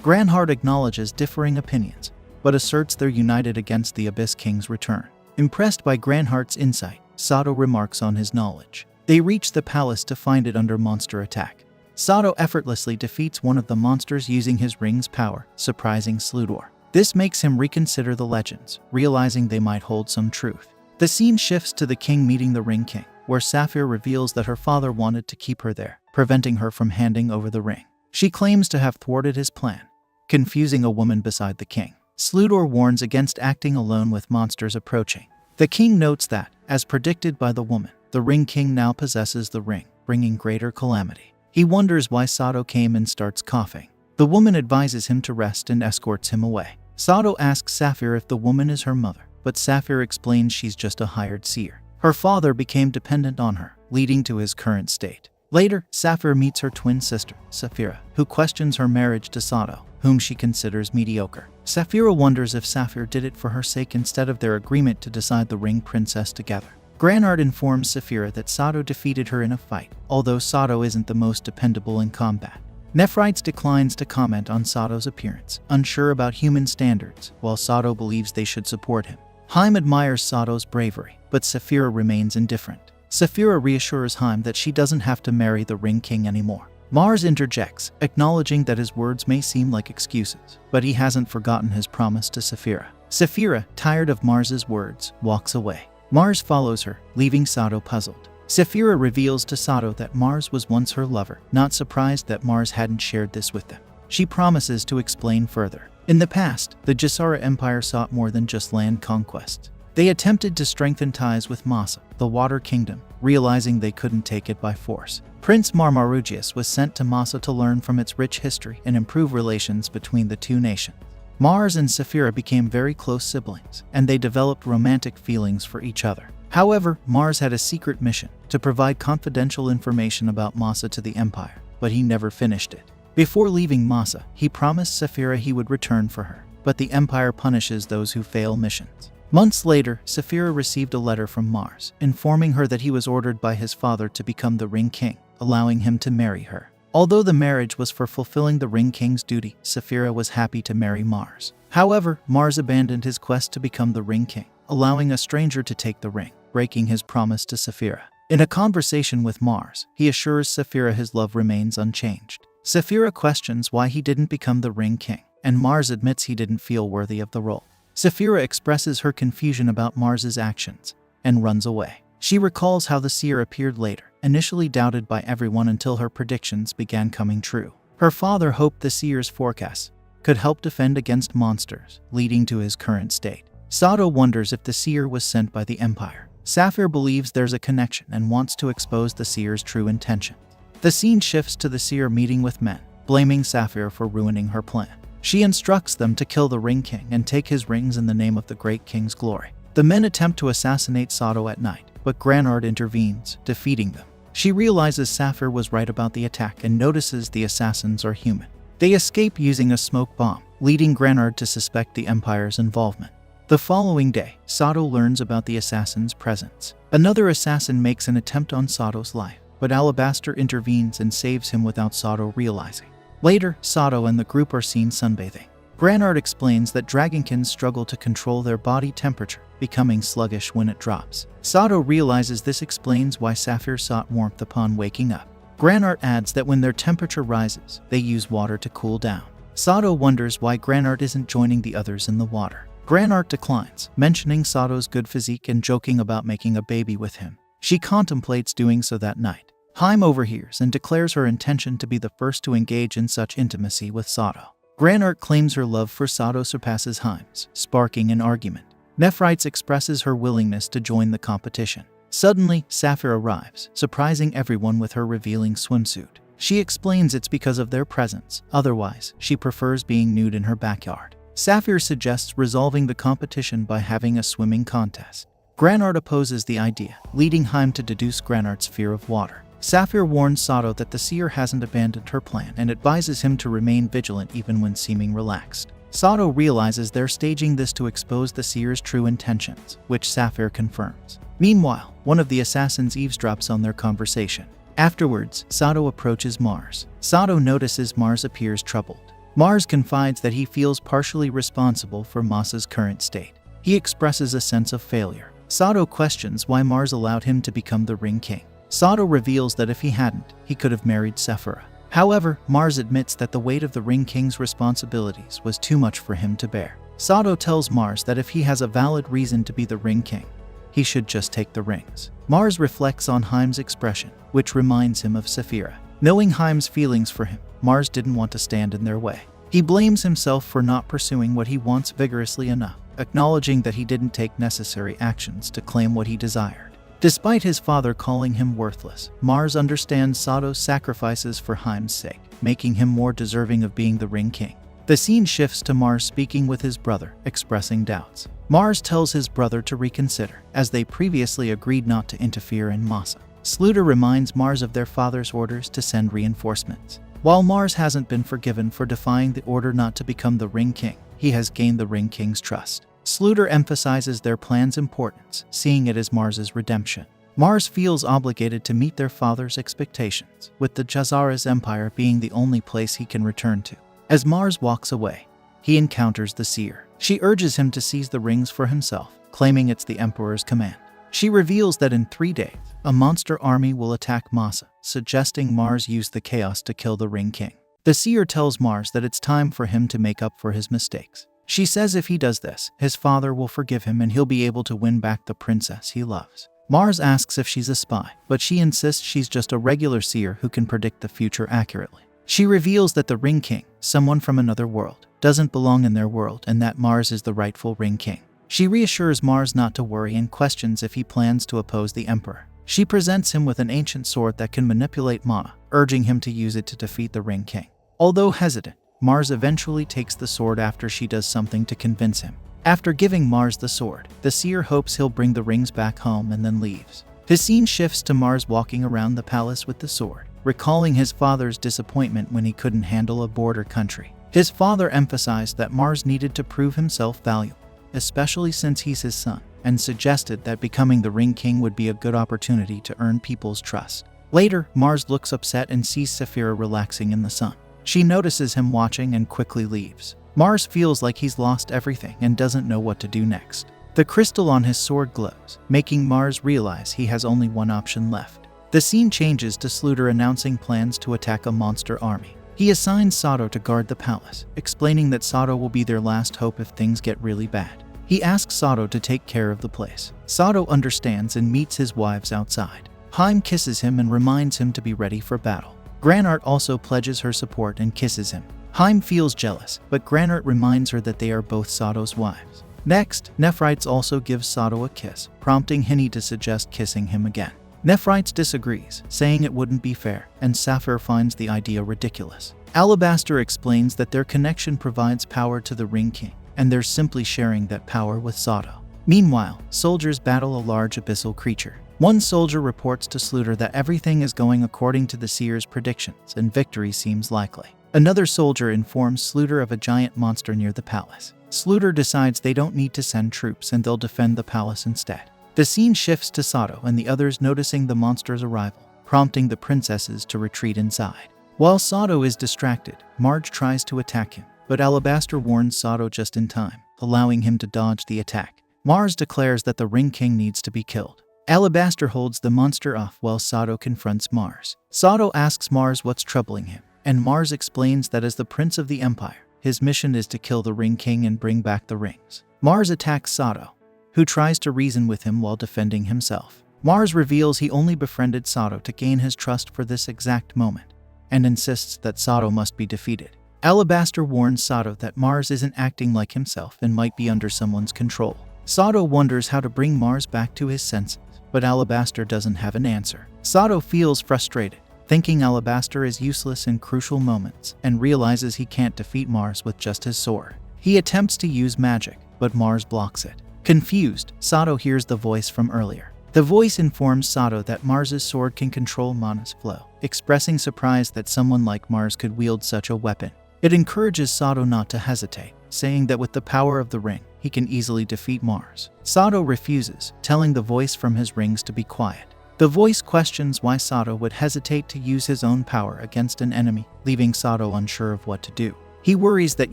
Speaker 1: Granhard acknowledges differing opinions, but asserts they're united against the Abyss King's return. Impressed by Granhardt's insight, Satou remarks on his knowledge. They reach the palace to find it under monster attack. Satou effortlessly defeats one of the monsters using his ring's power, surprising Sludor. This makes him reconsider the legends, realizing they might hold some truth. The scene shifts to the king meeting the Ring King, where Saphir reveals that her father wanted to keep her there, preventing her from handing over the ring. She claims to have thwarted his plan, confusing a woman beside the king. Sludor warns against acting alone with monsters approaching. The king notes that, as predicted by the woman, the Ring King now possesses the ring, bringing greater calamity. He wonders why Satou came and starts coughing. The woman advises him to rest and escorts him away. Satou asks Saphir if the woman is her mother, but Saphir explains she's just a hired seer. Her father became dependent on her, leading to his current state. Later, Saphir meets her twin sister, Saphira, who questions her marriage to Satou, whom she considers mediocre. Saphira wonders if Saphir did it for her sake instead of their agreement to decide the Ring Princess together. Granhard informs Saphira that Satou defeated her in a fight, although Satou isn't the most dependable in combat. Nephrites declines to comment on Satou's appearance, unsure about human standards, while Satou believes they should support him. Hime admires Satou's bravery, but Saphira remains indifferent. Saphira reassures Hime that she doesn't have to marry the Ring King anymore. Mars interjects, acknowledging that his words may seem like excuses, but he hasn't forgotten his promise to Saphira. Saphira, tired of Mars's words, walks away. Mars follows her, leaving Satou puzzled. Saphira reveals to Satou that Mars was once her lover, not surprised that Mars hadn't shared this with them. She promises to explain further. In the past, the Jasara Empire sought more than just land conquest. They attempted to strengthen ties with Masa, the Water Kingdom, realizing they couldn't take it by force. Prince Marmarugius was sent to Masa to learn from its rich history and improve relations between the two nations. Mars and Saphira became very close siblings, and they developed romantic feelings for each other. However, Mars had a secret mission to provide confidential information about Masa to the Empire, but he never finished it. Before leaving Masa, he promised Saphira he would return for her, but the Empire punishes those who fail missions. Months later, Saphira received a letter from Mars, informing her that he was ordered by his father to become the Ring King, allowing him to marry her. Although the marriage was for fulfilling the Ring King's duty, Saphira was happy to marry Mars. However, Mars abandoned his quest to become the Ring King, allowing a stranger to take the ring, breaking his promise to Saphira. In a conversation with Mars, he assures Saphira his love remains unchanged. Saphira questions why he didn't become the Ring King, and Mars admits he didn't feel worthy of the role. Saphira expresses her confusion about Mars's actions and runs away. She recalls how the seer appeared later, initially doubted by everyone until her predictions began coming true. Her father hoped the seer's forecasts could help defend against monsters, leading to his current state. Satou wonders if the seer was sent by the Empire. Saphir believes there's a connection and wants to expose the seer's true intentions. The scene shifts to the seer meeting with men, blaming Saphir for ruining her plan. She instructs them to kill the Ring King and take his rings in the name of the Great King's glory. The men attempt to assassinate Satou at night, but Granhard intervenes, defeating them. She realizes Saphir was right about the attack and notices the assassins are human. They escape using a smoke bomb, leading Granhard to suspect the Empire's involvement. The following day, Satou learns about the assassin's presence. Another assassin makes an attempt on Satou's life, but Alabaster intervenes and saves him without Satou realizing. Later, Satou and the group are seen sunbathing. Granhard explains that dragonkins struggle to control their body temperature, becoming sluggish when it drops. Satou realizes this explains why Saphir sought warmth upon waking up. Granhard adds that when their temperature rises, they use water to cool down. Satou wonders why Granhard isn't joining the others in the water. Granhard declines, mentioning Satou's good physique and joking about making a baby with him. She contemplates doing so that night. Hime overhears and declares her intention to be the first to engage in such intimacy with Satou. Granhard claims her love for Satou surpasses Hime's, sparking an argument. Nephrite expresses her willingness to join the competition. Suddenly, Sapphire arrives, surprising everyone with her revealing swimsuit. She explains it's because of their presence, otherwise, she prefers being nude in her backyard. Sapphire suggests resolving the competition by having a swimming contest. Granart opposes the idea, leading Hime to deduce Granart's fear of water. Sapphire warns Satou that the seer hasn't abandoned her plan and advises him to remain vigilant even when seeming relaxed. Satou realizes they're staging this to expose the seer's true intentions, which Sapphire confirms. Meanwhile, one of the assassins eavesdrops on their conversation. Afterwards, Satou approaches Mars. Satou notices Mars appears troubled. Mars confides that he feels partially responsible for Masa's current state. He expresses a sense of failure. Satou questions why Mars allowed him to become the Ring King. Satou reveals that if he hadn't, he could have married Sephira. However, Mars admits that the weight of the Ring King's responsibilities was too much for him to bear. Satou tells Mars that if he has a valid reason to be the Ring King, he should just take the rings. Mars reflects on Hime's expression, which reminds him of Sephira. Knowing Hime's feelings for him, Mars didn't want to stand in their way. He blames himself for not pursuing what he wants vigorously enough, acknowledging that he didn't take necessary actions to claim what he desired. Despite his father calling him worthless, Mars understands Satou's sacrifices for Hime's sake, making him more deserving of being the Ring King. The scene shifts to Mars speaking with his brother, expressing doubts. Mars tells his brother to reconsider, as they previously agreed not to interfere in Masa. Sluder reminds Mars of their father's orders to send reinforcements. While Mars hasn't been forgiven for defying the order not to become the Ring King, he has gained the Ring King's trust. Sluder emphasizes their plan's importance, seeing it as Mars's redemption. Mars feels obligated to meet their father's expectations, with the Jazara's empire being the only place he can return to. As Mars walks away, he encounters the seer. She urges him to seize the rings for himself, claiming it's the Emperor's command. She reveals that in 3 days, a monster army will attack Masa, suggesting Mars use the chaos to kill the Ring King. The seer tells Mars that it's time for him to make up for his mistakes. She says if he does this, his father will forgive him and he'll be able to win back the princess he loves. Mars asks if she's a spy, but she insists she's just a regular seer who can predict the future accurately. She reveals that the Ring King, someone from another world, doesn't belong in their world and that Mars is the rightful Ring King. She reassures Mars not to worry and questions if he plans to oppose the Emperor. She presents him with an ancient sword that can manipulate mana, urging him to use it to defeat the Ring King. Although hesitant, Mars eventually takes the sword after she does something to convince him. After giving Mars the sword, the seer hopes he'll bring the rings back home and then leaves. His scene shifts to Mars walking around the palace with the sword, recalling his father's disappointment when he couldn't handle a border country. His father emphasized that Mars needed to prove himself valuable, especially since he's his son, and suggested that becoming the Ring King would be a good opportunity to earn people's trust. Later, Mars looks upset and sees Sephira relaxing in the sun. She notices him watching and quickly leaves. Mars feels like he's lost everything and doesn't know what to do next. The crystal on his sword glows, making Mars realize he has only one option left. The scene changes to Sluder announcing plans to attack a monster army. He assigns Satou to guard the palace, explaining that Satou will be their last hope if things get really bad. He asks Satou to take care of the place. Satou understands and meets his wives outside. Hime kisses him and reminds him to be ready for battle. Granart also pledges her support and kisses him. Hime feels jealous, but Granart reminds her that they are both Satou's wives. Next, Nephrite also gives Satou a kiss, prompting Hine to suggest kissing him again. Nephrite disagrees, saying it wouldn't be fair, and Sapphire finds the idea ridiculous. Alabaster explains that their connection provides power to the Ring King, and they're simply sharing that power with Satou. Meanwhile, soldiers battle a large abyssal creature. One soldier reports to Sluder that everything is going according to the seer's predictions and victory seems likely. Another soldier informs Sluder of a giant monster near the palace. Sluder decides they don't need to send troops and they'll defend the palace instead. The scene shifts to Satou and the others noticing the monster's arrival, prompting the princesses to retreat inside. While Satou is distracted, Marge tries to attack him, but Alabaster warns Satou just in time, allowing him to dodge the attack. Mars declares that the Ring King needs to be killed. Alabaster holds the monster off while Satou confronts Mars. Satou asks Mars what's troubling him, and Mars explains that as the Prince of the Empire, his mission is to kill the Ring King and bring back the rings. Mars attacks Satou, who tries to reason with him while defending himself. Mars reveals he only befriended Satou to gain his trust for this exact moment, and insists that Satou must be defeated. Alabaster warns Satou that Mars isn't acting like himself and might be under someone's control. Satou wonders how to bring Mars back to his senses, but Alabaster doesn't have an answer. Satou feels frustrated, thinking Alabaster is useless in crucial moments, and realizes he can't defeat Mars with just his sword. He attempts to use magic, but Mars blocks it. Confused, Satou hears the voice from earlier. The voice informs Satou that Mars's sword can control mana's flow, expressing surprise that someone like Mars could wield such a weapon. It encourages Satou not to hesitate, saying that with the power of the ring, he can easily defeat Mars. Satou refuses, telling the voice from his rings to be quiet. The voice questions why Satou would hesitate to use his own power against an enemy, leaving Satou unsure of what to do. He worries that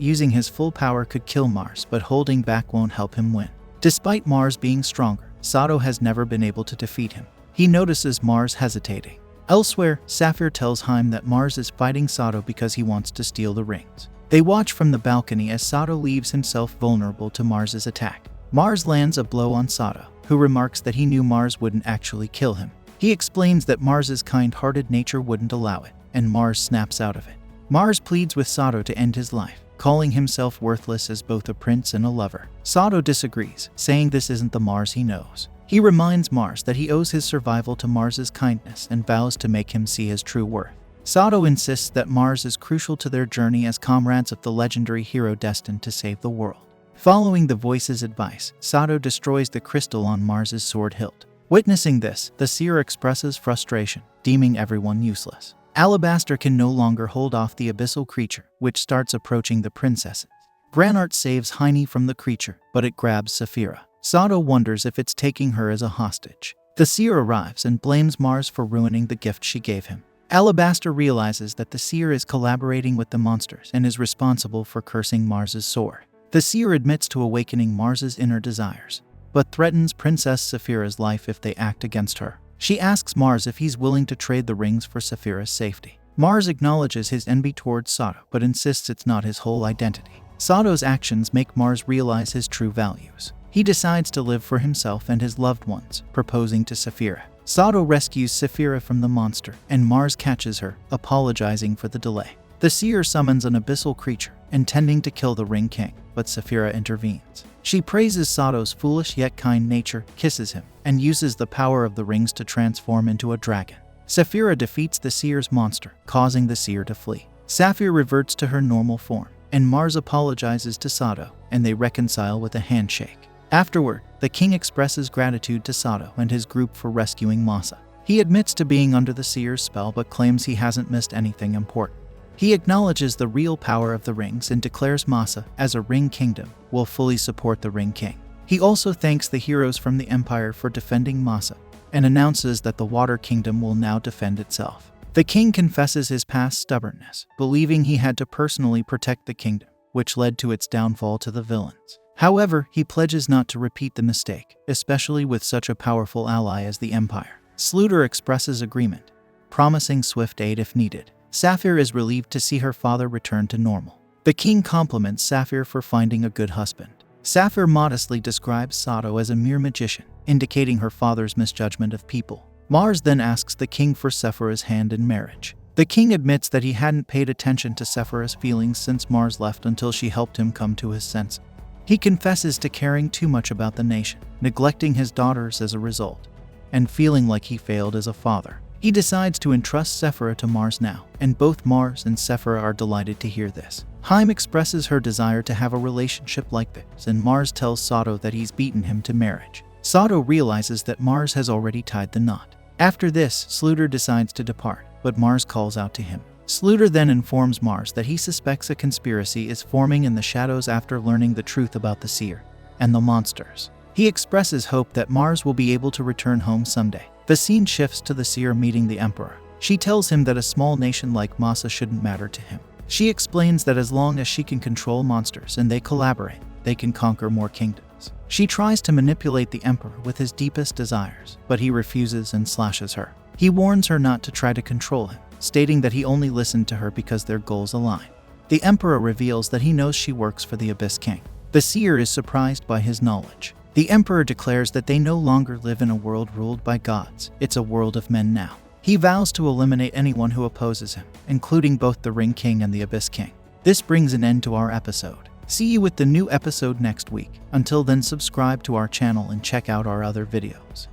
Speaker 1: using his full power could kill Mars, but holding back won't help him win. Despite Mars being stronger, Satou has never been able to defeat him. He notices Mars hesitating. Elsewhere, Saphir tells Hime that Mars is fighting Satou because he wants to steal the rings. They watch from the balcony as Satou leaves himself vulnerable to Mars's attack. Mars lands a blow on Satou, who remarks that he knew Mars wouldn't actually kill him. He explains that Mars's kind-hearted nature wouldn't allow it, and Mars snaps out of it. Mars pleads with Satou to end his life, calling himself worthless as both a prince and a lover. Satou disagrees, saying this isn't the Mars he knows. He reminds Mars that he owes his survival to Mars's kindness and vows to make him see his true worth. Satou insists that Mars is crucial to their journey as comrades of the legendary hero destined to save the world. Following the voice's advice, Satou destroys the crystal on Mars's sword hilt. Witnessing this, the seer expresses frustration, deeming everyone useless. Alabaster can no longer hold off the abyssal creature, which starts approaching the princesses. Granart saves Hime from the creature, but it grabs Saphira. Satou wonders if it's taking her as a hostage. The seer arrives and blames Mars for ruining the gift she gave him. Alabaster realizes that the seer is collaborating with the monsters and is responsible for cursing Mars's sword. The seer admits to awakening Mars's inner desires, but threatens Princess Saphira's life if they act against her. She asks Mars if he's willing to trade the rings for Saphira's safety. Mars acknowledges his envy towards Satou, but insists it's not his whole identity. Satou's actions make Mars realize his true values. He decides to live for himself and his loved ones, proposing to Saphira. Satou rescues Saphira from the monster, and Mars catches her, apologizing for the delay. The seer summons an abyssal creature, intending to kill the Ring King, but Saphira intervenes. She praises Satou's foolish yet kind nature, kisses him, and uses the power of the rings to transform into a dragon. Saphira defeats the seer's monster, causing the seer to flee. Saphir reverts to her normal form, and Mars apologizes to Satou, and they reconcile with a handshake. Afterward, the king expresses gratitude to Satou and his group for rescuing Masa. He admits to being under the seer's spell but claims he hasn't missed anything important. He acknowledges the real power of the rings and declares Masa, as a ring kingdom, will fully support the Ring King. He also thanks the heroes from the Empire for defending Masa, and announces that the Water Kingdom will now defend itself. The king confesses his past stubbornness, believing he had to personally protect the kingdom, which led to its downfall to the villains. However, he pledges not to repeat the mistake, especially with such a powerful ally as the Empire. Sluder expresses agreement, promising swift aid if needed. Saphir is relieved to see her father return to normal. The king compliments Saphir for finding a good husband. Saphir modestly describes Satou as a mere magician, indicating her father's misjudgment of people. Mars then asks the king for Saphira's hand in marriage. The king admits that he hadn't paid attention to Saphira's feelings since Mars left until she helped him come to his senses. He confesses to caring too much about the nation, neglecting his daughters as a result, and feeling like he failed as a father. He decides to entrust Saphira to Mars now, and both Mars and Saphira are delighted to hear this. Hime expresses her desire to have a relationship like this, and Mars tells Satou that he's beaten him to marriage. Satou realizes that Mars has already tied the knot. After this, Sluder decides to depart, but Mars calls out to him. Sluder then informs Mars that he suspects a conspiracy is forming in the shadows after learning the truth about the seer and the monsters. He expresses hope that Mars will be able to return home someday. The scene shifts to the seer meeting the Emperor. She tells him that a small nation like Masa shouldn't matter to him. She explains that as long as she can control monsters and they collaborate, they can conquer more kingdoms. She tries to manipulate the Emperor with his deepest desires, but he refuses and slashes her. He warns her not to try to control him, stating that he only listened to her because their goals align. The Emperor reveals that he knows she works for the Abyss King. The seer is surprised by his knowledge. The Emperor declares that they no longer live in a world ruled by gods, it's a world of men now. He vows to eliminate anyone who opposes him, including both the Ring King and the Abyss King. This brings an end to our episode. See you with the new episode next week. Until then, subscribe to our channel and check out our other videos.